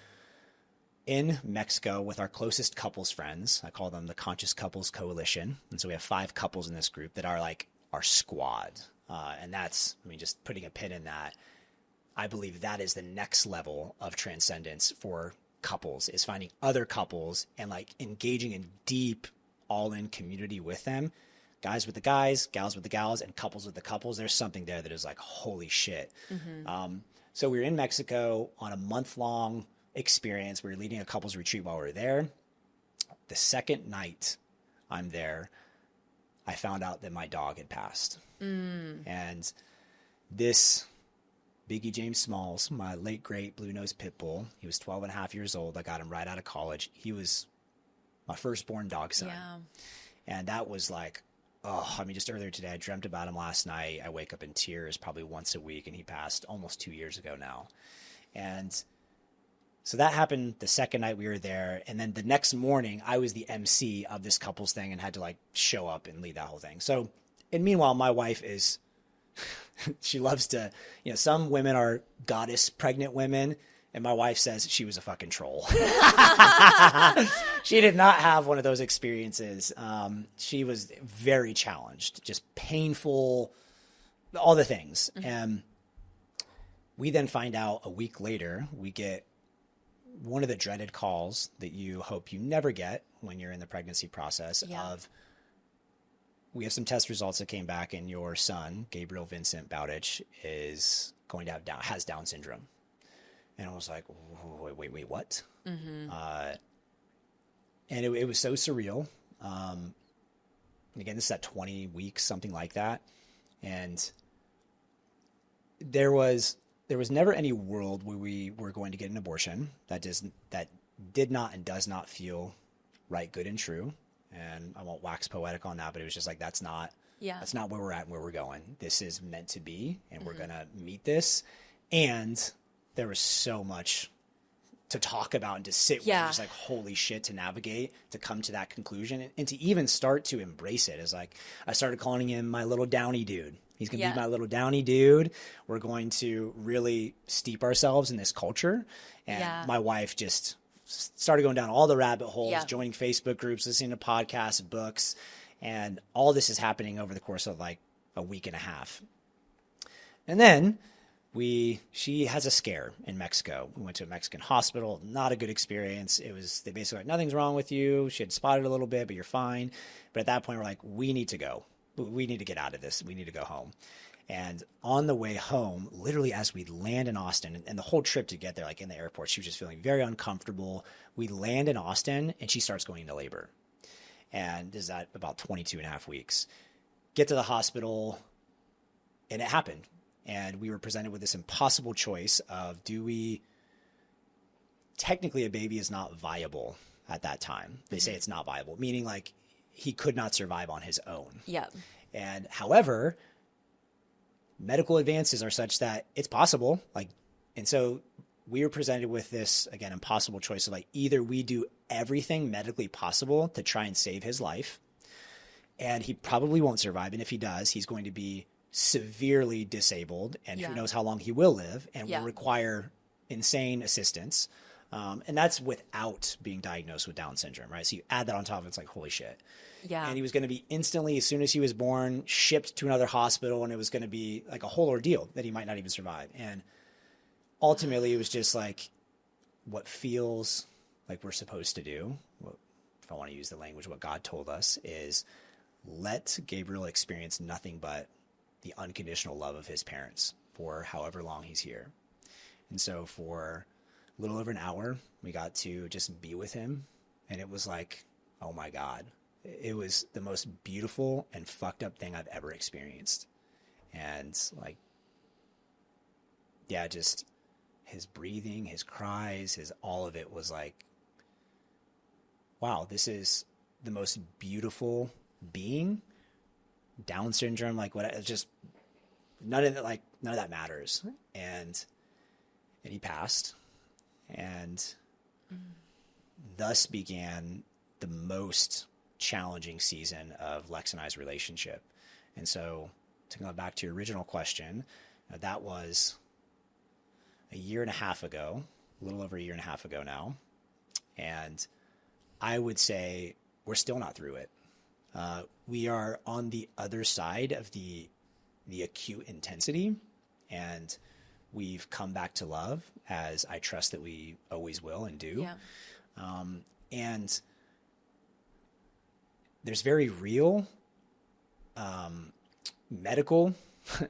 in Mexico with our closest couples friends. I call them the Conscious Couples Coalition. And so we have 5 couples in this group that are like our squad. And that's, I mean, just putting a pin in that, I believe that is the next level of transcendence for couples, is finding other couples and like engaging in deep all-in community with them. Guys with the guys, gals with the gals, and couples with the couples. There's something there that is like, holy shit. So we were in Mexico on a month-long experience. We were leading a couples retreat while we were there. The second night I'm there, I found out that my dog had passed. And this Biggie James Smalls, my late great blue nose pit bull, he was 12 and a half years old. I got him right out of college. He was my firstborn dog son. Yeah. And that was like, just earlier today, I dreamt about him last night. I wake up in tears probably once a week, and he passed almost 2 years ago now. And so that happened the second night we were there. And then the next morning, I was the MC of this couples thing and had to like show up and lead that whole thing. So, and meanwhile, my wife is, she loves to, some women are goddess pregnant women. And my wife says she was a fucking troll. She did not have one of those experiences. She was very challenged, just painful, all the things. And we then find out a week later, we get one of the dreaded calls that you hope you never get when you're in the pregnancy process of, we have some test results that came back and your son, Gabriel Vincent Bowditch, is going to has Down syndrome. And I was like, wait, what? And it was so surreal. again, this is at 20 weeks, something like that. And there was never any world where we were going to get an abortion. That did not and does not feel right, good, and true. And I won't wax poetic on that, but it was just like, that's not where we're at and where we're going. This is meant to be, and we're going to meet this. And there was so much to talk about and to sit with, just like, holy shit, to navigate, to come to that conclusion, and to even start to embrace it. Is like, I started calling him my little downy dude. He's going to be my little downy dude. We're going to really steep ourselves in this culture. And my wife just started going down all the rabbit holes, joining Facebook groups, listening to podcasts, books. And all this is happening over the course of like a week and a half. And then she has a scare in Mexico. We went to a Mexican hospital, not a good experience. They basically like, nothing's wrong with you. She had spotted a little bit, but you're fine. But at that point, we're like, we need to go. We need to get out of this. We need to go home. And on the way home, literally as we land in Austin, and the whole trip to get there, like in the airport, she was just feeling very uncomfortable. We land in Austin and she starts going into labor. And this is at about 22 and a half weeks. Get to the hospital, and it happened. And we were presented with this impossible choice of, technically a baby is not viable at that time. They say it's not viable, meaning like he could not survive on his own. Yeah. And however, medical advances are such that it's possible. And so we were presented with this, again, impossible choice of like, either we do everything medically possible to try and save his life, and he probably won't survive. And if he does, he's going to be severely disabled, and who knows how long he will live, and will require insane assistance. And that's without being diagnosed with Down syndrome, right? So you add that on top of it, it's like, holy shit. Yeah. And he was going to be instantly, as soon as he was born, shipped to another hospital, and it was going to be like a whole ordeal that he might not even survive. And ultimately, it was just like what feels like we're supposed to do. If I want to use the language, what God told us is let Gabriel experience nothing but the unconditional love of his parents for however long he's here. And so for a little over an hour, we got to just be with him. And it was like, oh my God, it was the most beautiful and fucked up thing I've ever experienced. And like, just his breathing, his cries, all of it was like, wow, this is the most beautiful being. Down syndrome, like what? It's just none of that matters. And he passed, and thus began the most challenging season of Lex and I's relationship. And so, to go back to your original question, that was a year and a half ago, a little over a year and a half ago now, and I would say we're still not through it. We are on the other side of the acute intensity, and we've come back to love, as I trust that we always will and do. Yeah. And there's very real medical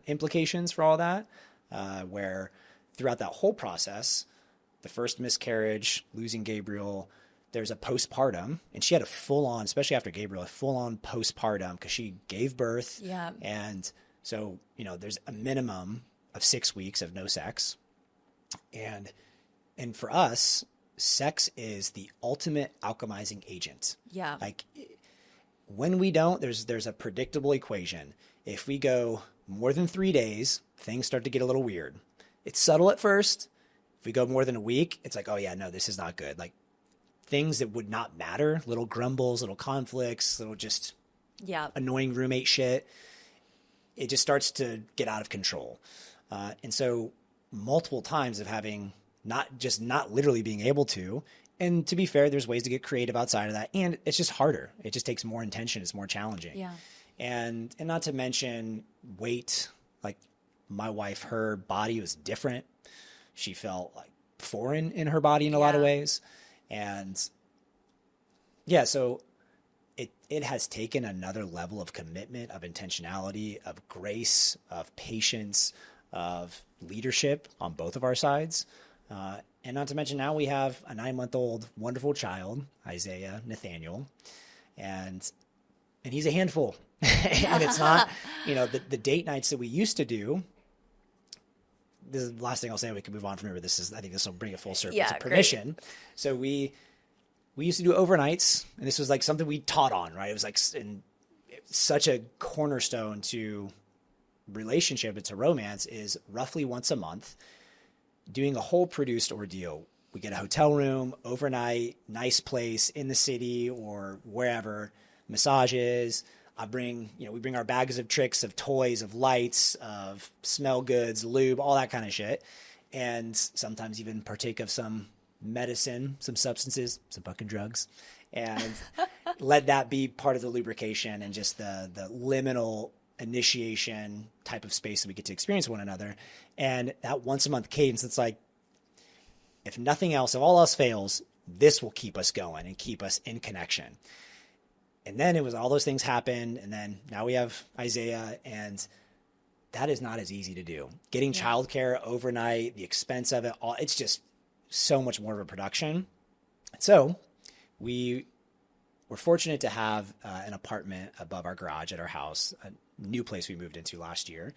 implications for all that, where throughout that whole process, the first miscarriage, losing Gabriel, there's a postpartum, and she had a full-on, especially after Gabriel, a full-on postpartum because she gave birth. Yeah. And so, there's a minimum of 6 weeks of no sex. And for us, sex is the ultimate alchemizing agent. Yeah. Like when we don't, there's a predictable equation. If we go more than 3 days, things start to get a little weird. It's subtle at first. If we go more than a week, it's like, oh yeah, no, this is not good. Like, things that would not matter, little grumbles, little conflicts, little just annoying roommate shit, it just starts to get out of control. And so multiple times of having not literally being able to, and to be fair, there's ways to get creative outside of that. And it's just harder. It just takes more intention. It's more challenging. Yeah. And not to mention weight, like my wife, her body was different. She felt like foreign in her body in a lot of ways. And so it has taken another level of commitment, of intentionality, of grace, of patience, of leadership on both of our sides. And not to mention now we have a 9-month-old wonderful child, Isaiah Nathaniel. And and he's a handful. And it's not, the date nights that we used to do. This is the last thing I'll say. We can move on from here. I think this will bring it full circle. Yeah, it's a permission. Great. So we used to do overnights, and this was like something we taught on, right? It was like such a cornerstone to relationship, to romance, is roughly once a month doing a whole produced ordeal. We get a hotel room, overnight, nice place in the city or wherever, massages. we bring our bags of tricks, of toys, of lights, of smell goods, lube, all that kind of shit. And sometimes even partake of some medicine, some substances, some fucking drugs, and let that be part of the lubrication and just the liminal initiation type of space that we get to experience one another. And that once a month cadence, it's like, if nothing else, if all else fails, this will keep us going and keep us in connection. And then it was all those things happened. And then now we have Isaiah, and that is not as easy to do. Getting childcare overnight, the expense of it, all, it's just so much more of a production. So we were fortunate to have an apartment above our garage at our house, a new place we moved into last year.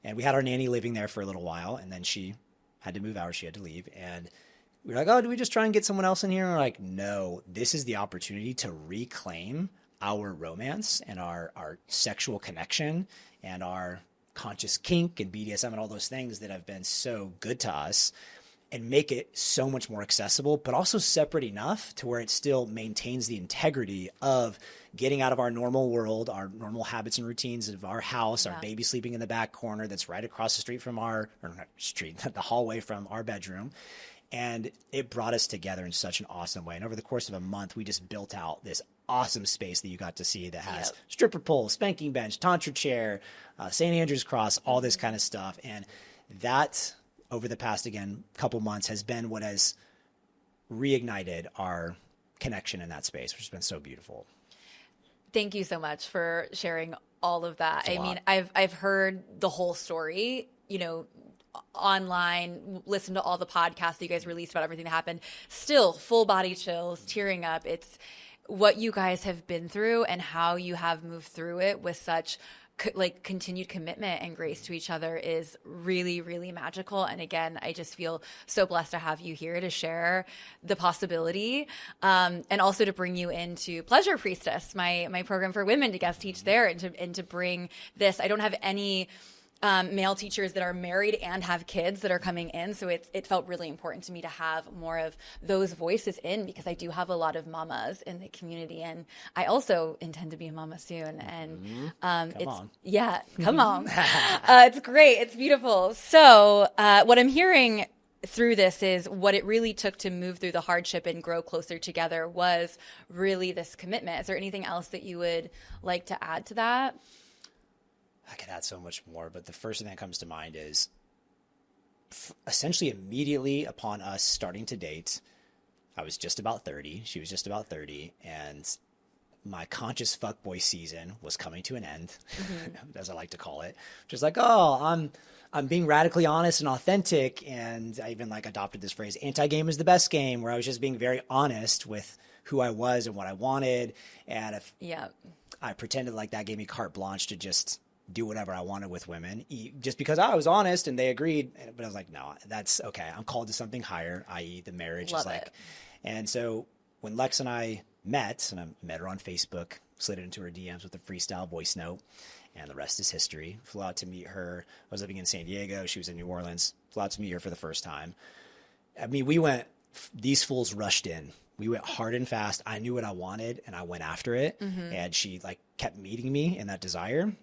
And we had our nanny living there for a little while, and then she had to move out, or she had to leave. And we were like, oh, do we just try and get someone else in here? And we're like, no, this is the opportunity to reclaim our romance and our sexual connection and our conscious kink and BDSM and all those things that have been so good to us, and make it so much more accessible, but also separate enough to where it still maintains the integrity of getting out of our normal world, our normal habits and routines of our house, our baby sleeping in the back corner that's right across the street from the hallway from our bedroom. And it brought us together in such an awesome way. And over the course of a month, we just built out this awesome space that you got to see that has stripper pole, spanking bench, tantra chair, St. Andrew's cross, all this kind of stuff. And that, over the past, again, couple months, has been what has reignited our connection in that space, which has been so beautiful. Thank you so much for sharing all of that. I mean, I've heard the whole story, online, listen to all the podcasts that you guys released about everything that happened. Still full body chills, tearing up. It's what you guys have been through and how you have moved through it with such continued commitment and grace to each other is really, really magical. And again, I just feel so blessed to have you here to share the possibility, and also to bring you into Pleasure Priestess, my program for women, to guest teach there, and to bring this. I don't have any male teachers that are married and have kids that are coming in. So it felt really important to me to have more of those voices in, because I do have a lot of mamas in the community, and I also intend to be a mama soon. And come on. It's great. It's beautiful. So what I'm hearing through this is what it really took to move through the hardship and grow closer together was really this commitment. Is there anything else that you would like to add to that? I could add so much more, but the first thing that comes to mind is essentially immediately upon us starting to date, I was just about 30. She was just about 30. And my conscious fuckboy season was coming to an end, as I like to call it. Just like, oh, I'm being radically honest and authentic. And I even adopted this phrase, anti-game is the best game, where I was just being very honest with who I was and what I wanted. And if I pretended like that gave me carte blanche to just do whatever I wanted with women, just because I was honest and they agreed. But I was like, no, that's okay. I'm called to something higher, i.e. the marriage. Love it. And so when Lex and I met, and I met her on Facebook, slid into her DMs with a freestyle voice note, and the rest is history. Flew out to meet her. I was living in San Diego. She was in New Orleans. Flew out to meet her for the first time. I mean, these fools rushed in. We went hard and fast. I knew what I wanted and I went after it. And she kept meeting me in that desire.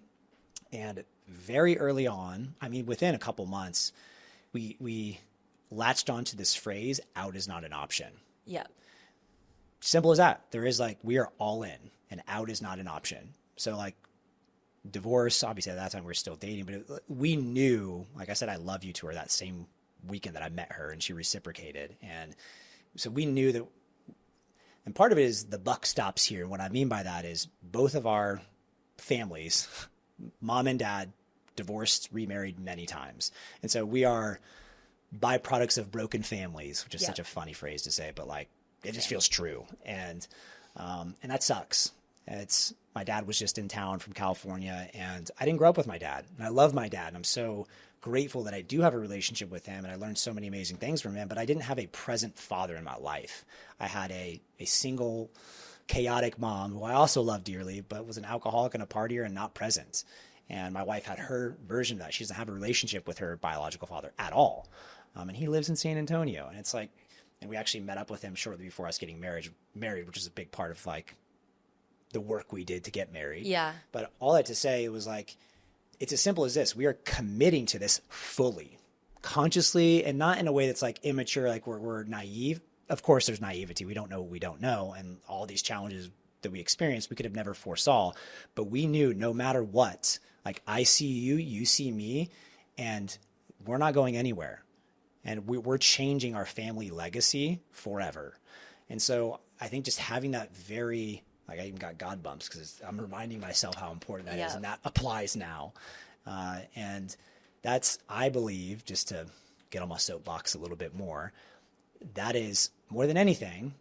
And very early on, I mean, within a couple months, we latched onto this phrase, out is not an option. Yeah. Simple as that. There is we are all in, and out is not an option. So divorce, obviously at that time we were still dating, but we knew, like I said, I love you to her that same weekend that I met her, and she reciprocated. And so we knew that, and part of it is the buck stops here. And what I mean by that is both of our families, mom and dad, divorced, remarried many times. And so we are byproducts of broken families, which is such a funny phrase to say, but it just feels true. And that sucks. My dad was just in town from California, and I didn't grow up with my dad. And I love my dad. And I'm so grateful that I do have a relationship with him, and I learned so many amazing things from him, but I didn't have a present father in my life. I had a single chaotic mom who I also loved dearly, but was an alcoholic and a partier and not present. And my wife had her version of that. She doesn't have a relationship with her biological father at all. And he lives in San Antonio. And it's like, and we actually met up with him shortly before us getting married, which is a big part of like the work we did to get married. Yeah. But all that to say, it was like, it's as simple as this. We are committing to this fully, consciously, and not in a way that's like immature, like we're naive. Of course, there's naivety. We don't know what we don't know. And all these challenges that we experienced, we could have never foresaw. But we knew no matter what, like I see you, you see me, and we're not going anywhere. And we're changing our family legacy forever. And so I think just having that very, like I even got God bumps because I'm reminding myself how important that is. And that applies now. And that's, I believe, just to get on my soapbox a little bit more, that is more than anything,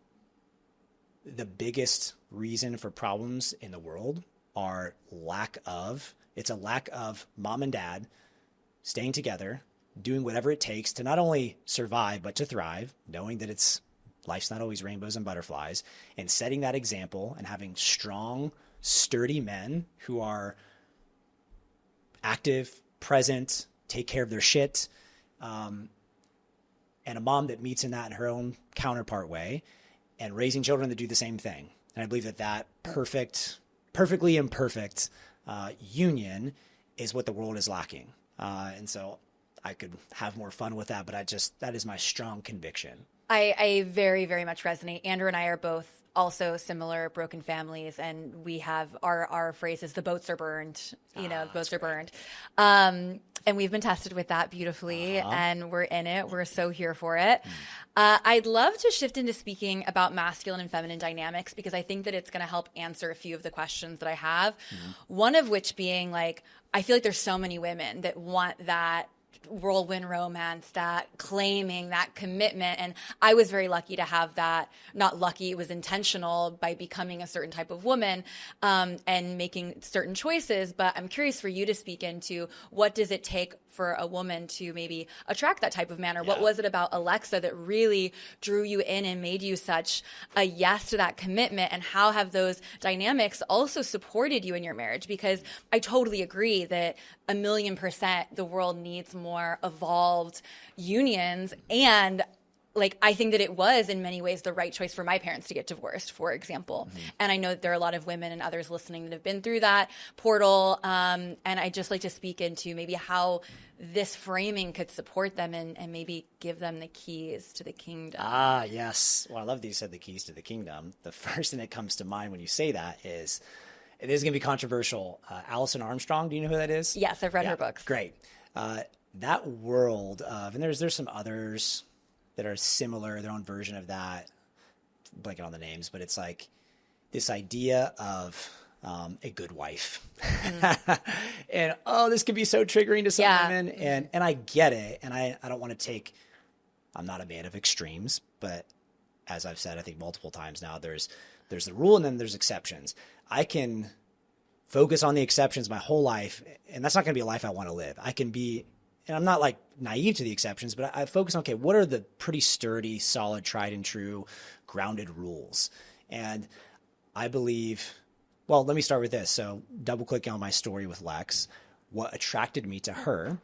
the biggest reason for problems in the world are it's a lack of mom and dad staying together, doing whatever it takes to not only survive, but to thrive, knowing that life's not always rainbows and butterflies, and setting that example and having strong, sturdy men who are active, present, take care of their shit, and a mom that meets in that in her own counterpart way, and raising children that do the same thing. And I believe that perfectly imperfect union is what the world is lacking. And so I could have more fun with that, but that is my strong conviction. I very, very much resonate. Andrew and I are both also similar broken families, and we have our phrase is the boats are burned, the boats are burned. And we've been tested with that beautifully, and we're in it. We're so here for it. I'd love to shift into speaking about masculine and feminine dynamics, because I think that it's going to help answer a few of the questions that I have. One of which being like, I feel like there's so many women that want that whirlwind romance, that claiming that commitment. And I was very lucky to have that. Not lucky, it was intentional by becoming a certain type of woman and making certain choices. But I'm curious for you to speak into, what does it take for a woman to maybe attract that type of man? Or what was it about Alexa that really drew you in and made you such a yes to that commitment? And how have those dynamics also supported you in your marriage? Because I totally agree that 1,000,000% the world needs more evolved unions. And like, I think that it was in many ways the right choice for my parents to get divorced, for example. And I know that there are a lot of women and others listening that have been through that portal. And I'd just like to speak into maybe how this framing could support them and maybe give them the keys to the kingdom. Yes. Well, I love that you said the keys to the kingdom. The first thing that comes to mind when you say that is, it is going to be controversial. Alison Armstrong, do you know who that is? Yes, I've read her books. Great. That world of, and there's some others that are similar, their own version of that. I'm blanking on the names, but it's like this idea of a good wife. And, this could be so triggering to some women. And I get it. And I don't want to I'm not a man of extremes, but as I've said, I think multiple times now, there's the rule and then there's exceptions. I can focus on the exceptions my whole life, and that's not going to be a life I want to live. And I'm not like naive to the exceptions, but I focus on, okay, what are the pretty sturdy, solid, tried and true, grounded rules? And I believe, well, let me start with this. So double clicking on my story with Lex, what attracted me to her,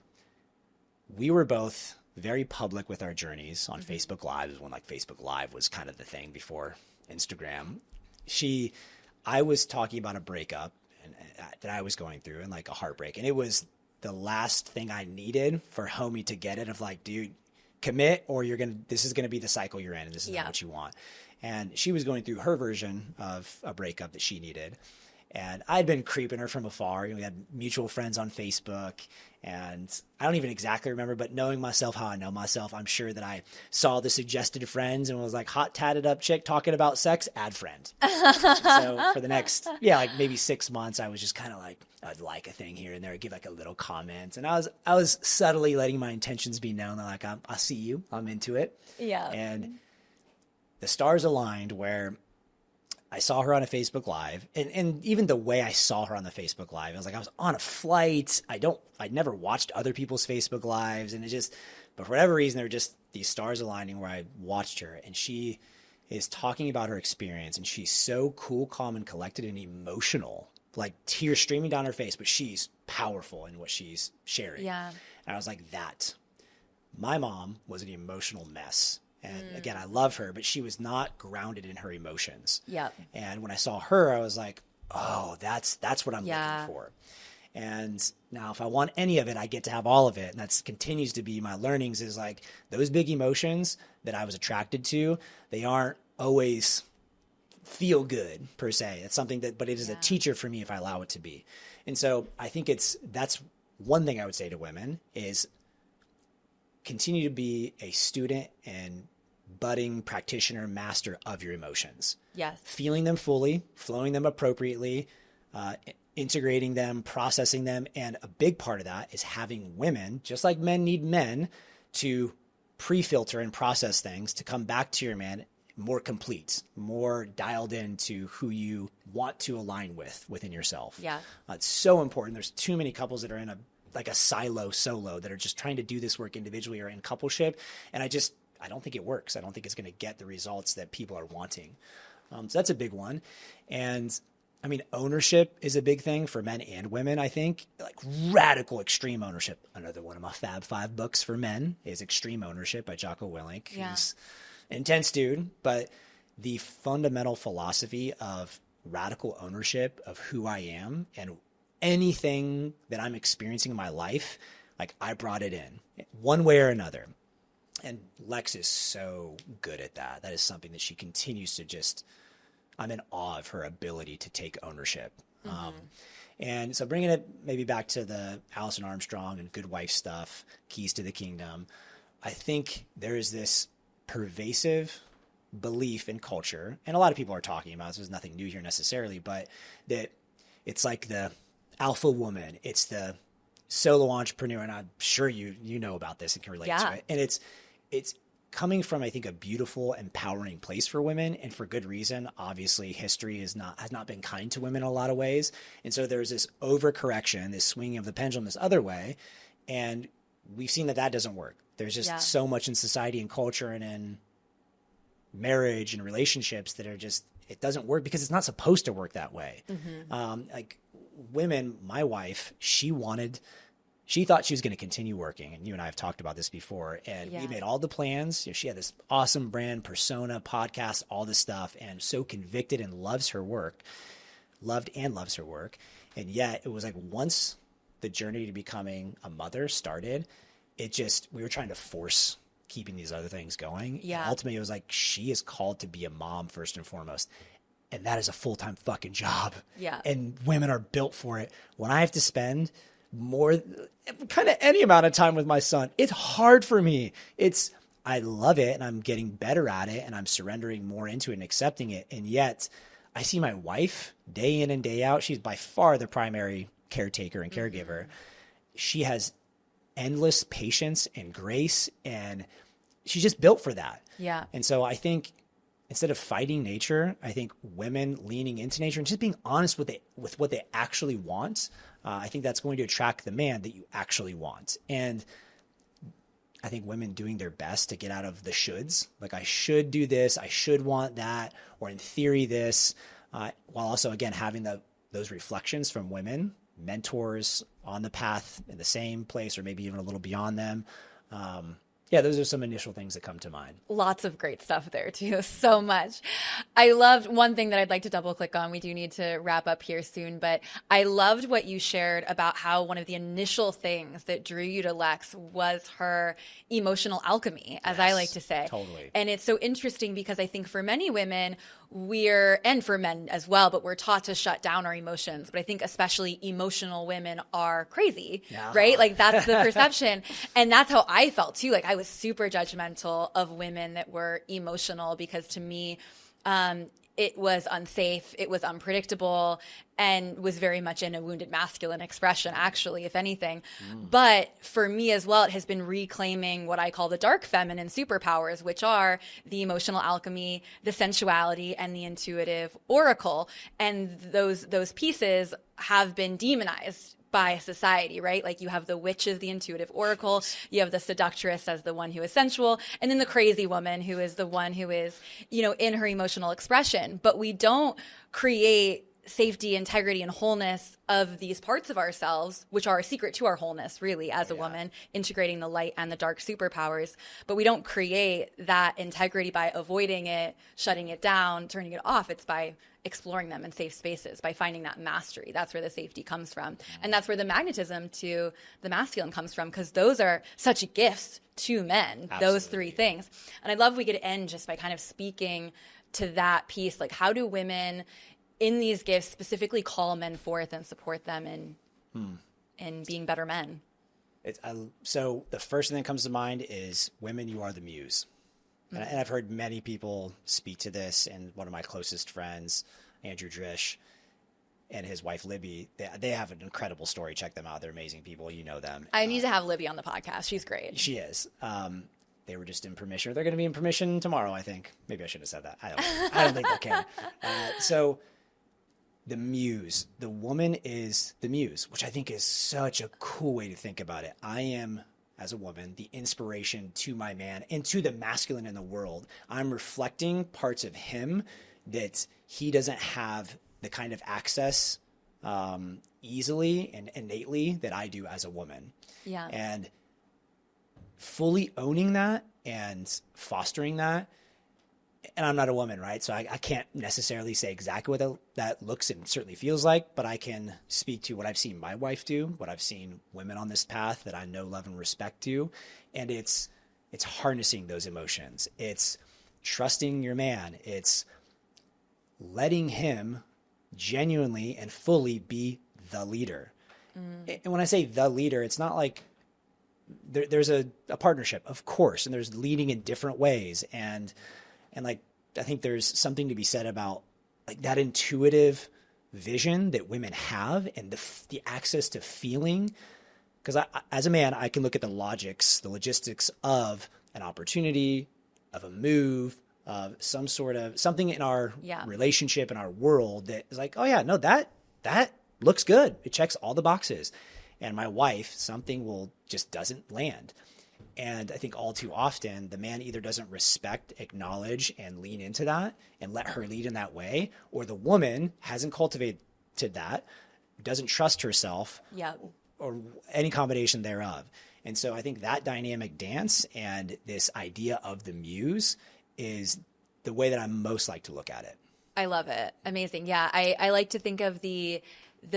we were both very public with our journeys on Facebook Live, when like Facebook Live was kind of the thing before Instagram. I was talking about a breakup that I was going through and like a heartbreak. And it was the last thing I needed for homie to get it, of like, dude, commit or this is going to be the cycle you're in and this is not what you want. And she was going through her version of a breakup that she needed. And I'd been creeping her from afar. We had mutual friends on Facebook, and I don't even exactly remember, but knowing myself how I know myself, I'm sure that I saw the suggested friends and was like, hot tatted up chick talking about sex, add friend. So for the next, like maybe 6 months, I was just kind of like, I'd like a thing here and there, I'd give like a little comment. And I was subtly letting my intentions be known. Like, I see you, I'm into it. Yeah. And the stars aligned where I saw her on a Facebook Live, and even the way I saw her on the Facebook Live, I was like, I was on a flight. I'd never watched other people's Facebook Lives, and but for whatever reason, there were just these stars aligning where I watched her, and she is talking about her experience, and she's so cool, calm, and collected and emotional, like tears streaming down her face, but she's powerful in what she's sharing. Yeah. And I was like, my mom was an emotional mess. And again, I love her, but she was not grounded in her emotions. Yep. And when I saw her, I was like, oh, that's what I'm looking for. And now if I want any of it, I get to have all of it. And that continues to be my learnings, is like those big emotions that I was attracted to, they aren't always feel good per se. It's something but it is a teacher for me if I allow it to be. And so I think that's one thing I would say to women is continue to be a student and budding practitioner, master of your emotions. Yes. Feeling them fully, flowing them appropriately, integrating them, processing them. And a big part of that is having women, just like men need men, to pre-filter and process things to come back to your man more complete, more dialed into who you want to align within yourself. Yeah. It's so important. There's too many couples that are in a solo that are just trying to do this work individually or in coupleship. And I don't think it works. I don't think it's going to get the results that people are wanting. So that's a big one. And I mean, ownership is a big thing for men and women, I think. Like radical extreme ownership. Another one of my Fab 5 books for men is Extreme Ownership by Jocko Willink. Yeah. He's an intense dude, but the fundamental philosophy of radical ownership of who I am and anything that I'm experiencing in my life, like I brought it in one way or another. And Lex is so good at that. That is something that she continues to I'm in awe of her ability to take ownership. Mm-hmm. And so bringing it maybe back to the Alison Armstrong and Good Wife stuff, Keys to the Kingdom, I think there is this pervasive belief in culture, and a lot of people are talking about this. There's nothing new here necessarily, but that it's like the alpha woman, it's the solo entrepreneur, and I'm sure you know about this and can relate to it. And it's coming from, I think, a beautiful, empowering place for women, and for good reason. Obviously, history has not been kind to women in a lot of ways, and so there's this overcorrection, this swinging of the pendulum this other way, and we've seen that doesn't work. There's just so much in society and culture and in marriage and relationships that are just, it doesn't work because it's not supposed to work that way. Mm-hmm. Like women, my wife, she thought she was going to continue working. And you and I have talked about this before. And we made all the plans. She had this awesome brand, persona, podcast, all this stuff, and so convicted and loves her work. And yet it was like once the journey to becoming a mother started, we were trying to force keeping these other things going. Yeah. And ultimately, it was like, she is called to be a mom first and foremost. And that is a full-time fucking job. Yeah. And women are built for it. When I have to spend more, kind of any amount of time with my son, it's hard for me. I love it and I'm getting better at it and I'm surrendering more into it and accepting it. And yet I see my wife day in and day out. She's by far the primary caretaker and caregiver. Mm-hmm. She has endless patience and grace, and she's just built for that. Yeah. And so I think instead of fighting nature, I think women leaning into nature and just being honest with what they actually want, I think that's going to attract the man that you actually want. And I think women doing their best to get out of the shoulds, like I should do this, I should want that, or in theory this, while also, again, having those reflections from women, mentors on the path in the same place or maybe even a little beyond them. Those are some initial things that come to mind. Lots of great stuff there too. So much. I loved one thing that I'd like to double click on. We do need to wrap up here soon, but I loved what you shared about how one of the initial things that drew you to Lex was her emotional alchemy, as I like to say. Totally. And it's so interesting because I think for many women, and for men as well, but we're taught to shut down our emotions. But I think especially emotional women are crazy, right? Like that's the perception. And that's how I felt too. Like I was super judgmental of women that were emotional because to me, it was unsafe, it was unpredictable, and was very much in a wounded masculine expression, actually, if anything. But for me as well, it has been reclaiming what I call the dark feminine superpowers, which are the emotional alchemy, the sensuality, and the intuitive oracle. And those pieces have been demonized by society, right? Like you have the witch as the intuitive oracle, you have the seductress as the one who is sensual, and then the crazy woman who is the one who is, in her emotional expression. But we don't create safety, integrity, and wholeness of these parts of ourselves, which are a secret to our wholeness, really, as a woman, integrating the light and the dark superpowers. But we don't create that integrity by avoiding it, shutting it down, turning it off. It's by exploring them in safe spaces, by finding that mastery. That's where the safety comes from. And that's where the magnetism to the masculine comes from, because those are such gifts to men, those three things. And I'd love if we could end just by kind of speaking to that piece. Like, how do women in these gifts specifically call men forth and support them in being better men? So the first thing that comes to mind is women, you are the muse. And I've heard many people speak to this, and one of my closest friends, Andrew Drish, and his wife, Libby, they have an incredible story. Check them out. They're amazing people. You know them. I need to have Libby on the podcast. She's great. She is. They were just in permission. Or they're going to be in permission tomorrow, I think. Maybe I should have said that. I don't think they can. So the muse, the woman is the muse, which I think is such a cool way to think about it. I am, as a woman, the inspiration to my man and to the masculine in the world. I'm reflecting parts of him that he doesn't have the kind of access easily and innately that I do as a woman. Yeah. And fully owning that and fostering that. And I'm not a woman, right? So I can't necessarily say exactly what that looks and certainly feels like, but I can speak to what I've seen my wife do, what I've seen women on this path that I know, love, and respect do. And it's harnessing those emotions. It's trusting your man. It's letting him genuinely and fully be the leader. And when I say the leader, it's not like there's a partnership, of course, and there's leading in different ways. And like, I think there's something to be said about like that intuitive vision that women have and the access to feeling. Because as a man, I can look at the logistics of an opportunity, of a move, of something in our relationship, in our world that is like, oh yeah, no, that looks good. It checks all the boxes. And my wife, something just doesn't land. And I think all too often the man either doesn't respect, acknowledge, and lean into that and let her lead in that way, or the woman hasn't cultivated that, doesn't trust herself, or any combination thereof. And so I think that dynamic dance and this idea of the muse is the way that I most like to look at it. I love it. Amazing. Yeah. I like to think of the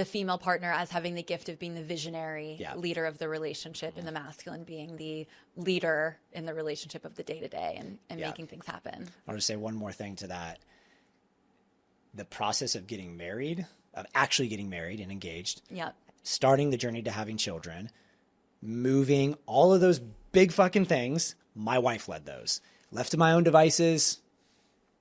female partner as having the gift of being the visionary leader of the relationship, and the masculine being the leader in the relationship of the day-to-day and making things happen. I want to say one more thing to that. The process of getting married, of actually getting married and engaged, starting the journey to having children, moving, all of those big fucking things, my wife led those. Left to my own devices,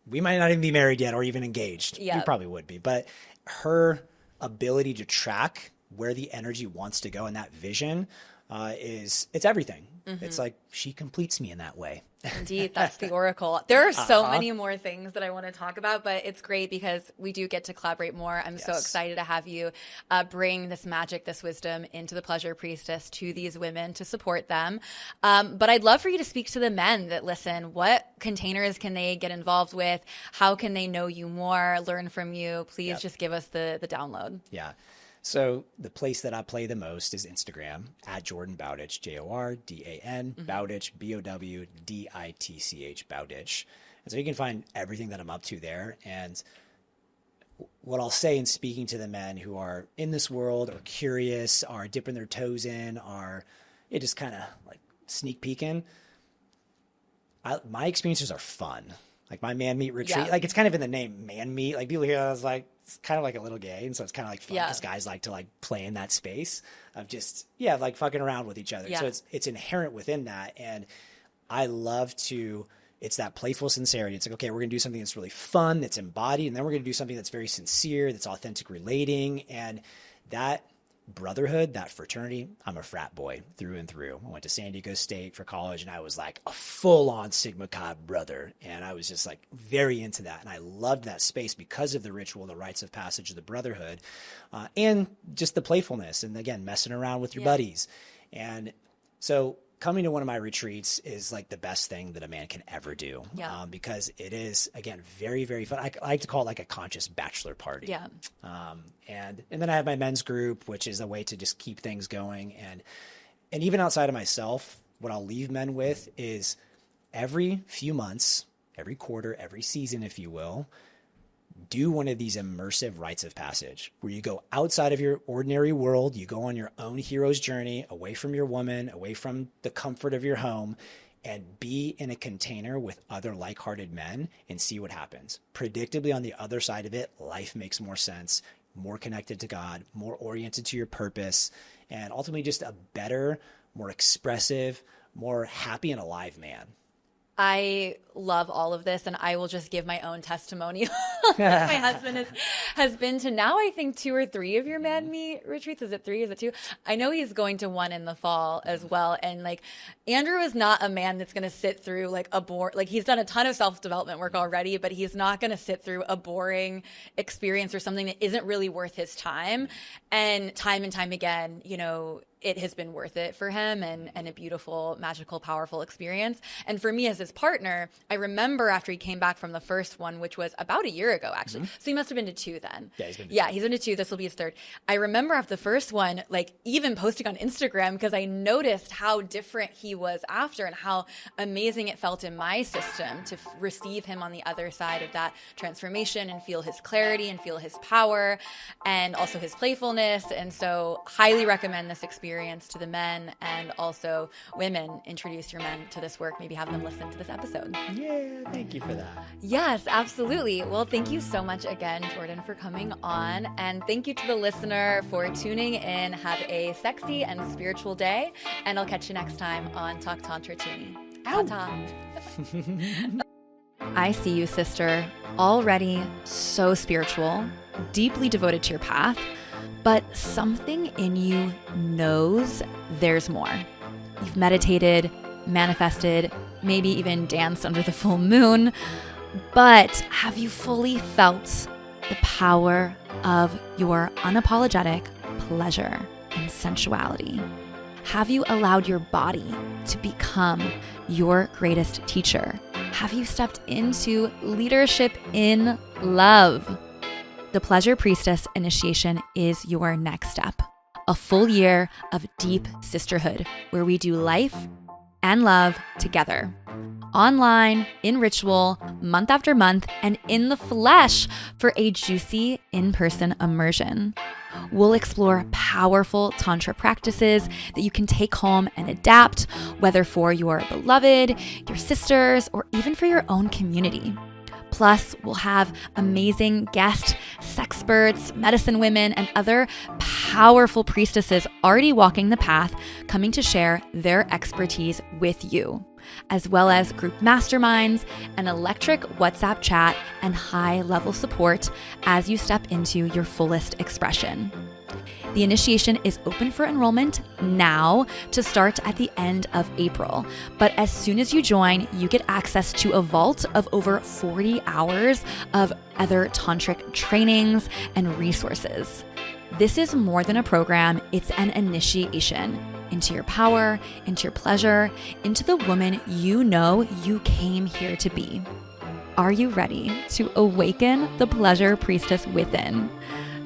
we might not even be married yet or even engaged. We probably would be. But her ability to track where the energy wants to go and that vision it's everything. It's like she completes me in that way. Indeed, that's the oracle. There are so many more things that I want to talk about, but it's great because we do get to collaborate more. I'm so excited to have you bring this magic, this wisdom into the Pleasure Priestess to these women to support them. But I'd love for you to speak to the men that listen. What containers can they get involved with? How can they know you more, learn from you? Please just give us the download. Yeah. So the place that I play the most is Instagram, at Jordan Bowditch, Jordan, Bowditch, Bowditch, Bowditch. And so you can find everything that I'm up to there. And what I'll say in speaking to the men who are in this world or curious, are dipping their toes in, are just kind of like sneak peeking, my experiences are fun. Like my man meet retreat, like it's kind of in the name, man meet. Like people hear that, I was like, it's kind of like a little gay. And so it's kind of like fun because guys like to like play in that space of just, like fucking around with each other. So it's inherent within that. And I love to it's that playful sincerity. It's like, okay, we're going to do something that's really fun, that's embodied, and then we're going to do something that's very sincere, that's authentic relating. And that brotherhood, that fraternity, I'm a frat boy through and through. I went to San Diego State for college, and I was like a full-on Sigma Chi brother. And I was just like very into that. And I loved that space because of the ritual, the rites of passage of the brotherhood, and just the playfulness. And again, messing around with your buddies. And so coming to one of my retreats is like the best thing that a man can ever do, because it is, again, very, very fun. I like to call it like a conscious bachelor party. Yeah. And then I have my men's group, which is a way to just keep things going. And even outside of myself, what I'll leave men with is every few months, every quarter, every season, if you will, do one of these immersive rites of passage where you go outside of your ordinary world. You go on your own hero's journey, away from your woman, away from the comfort of your home, and be in a container with other like-hearted men and see what happens. Predictably, on the other side of it, life makes more sense, more connected to God, more oriented to your purpose, and ultimately just a better, more expressive, more happy and alive man. I love all of this, and I will just give my own testimony. My husband has been to now, I think, 2 or 3 of your Man Me retreats. Is it 3? Is it 2? I know he's going to one in the fall as well. And like, Andrew is not a man that's going to sit through like like he's done a ton of self-development work already, but he's not going to sit through a boring experience or something that isn't really worth his time. And time again, you know, it has been worth it for him, and a beautiful, magical, powerful experience. And for me as his partner, I remember after he came back from the first one, which was about a year ago, actually. Mm-hmm. So he must have been to 2 then. Yeah, he's been to 2. Yeah, he's been to 2. This will be his 3rd. I remember after the first one, like even posting on Instagram, because I noticed how different he was after and how amazing it felt in my system to receive him on the other side of that transformation and feel his clarity and feel his power and also his playfulness. And so highly recommend this experience to the men, and also women. Introduce your men to this work. Maybe have them listen to this episode. Yeah, thank you for that. Yes, absolutely. Well, thank you so much again, Jordan, for coming on. And thank you to the listener for tuning in. Have a sexy and spiritual day. And I'll catch you next time on Talk Tantra to Me. Ta-ta. I see you, sister, already so spiritual, deeply devoted to your path, but something in you knows there's more. You've meditated, manifested, maybe even danced under the full moon, but have you fully felt the power of your unapologetic pleasure and sensuality? Have you allowed your body to become your greatest teacher? Have you stepped into leadership in love? The Pleasure Priestess Initiation is your next step. A full year of deep sisterhood where we do life and love together. Online, in ritual, month after month, and in the flesh for a juicy in-person immersion. We'll explore powerful Tantra practices that you can take home and adapt, whether for your beloved, your sisters, or even for your own community. Plus, we'll have amazing guest sexperts, medicine women, and other powerful priestesses already walking the path, coming to share their expertise with you, as well as group masterminds, an electric WhatsApp chat, and high-level support as you step into your fullest expression. The initiation is open for enrollment now to start at the end of April. But as soon as you join, you get access to a vault of over 40 hours of other tantric trainings and resources. This is more than a program, it's an initiation into your power, into your pleasure, into the woman you know you came here to be. Are you ready to awaken the pleasure priestess within?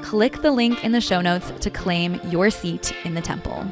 Click the link in the show notes to claim your seat in the temple.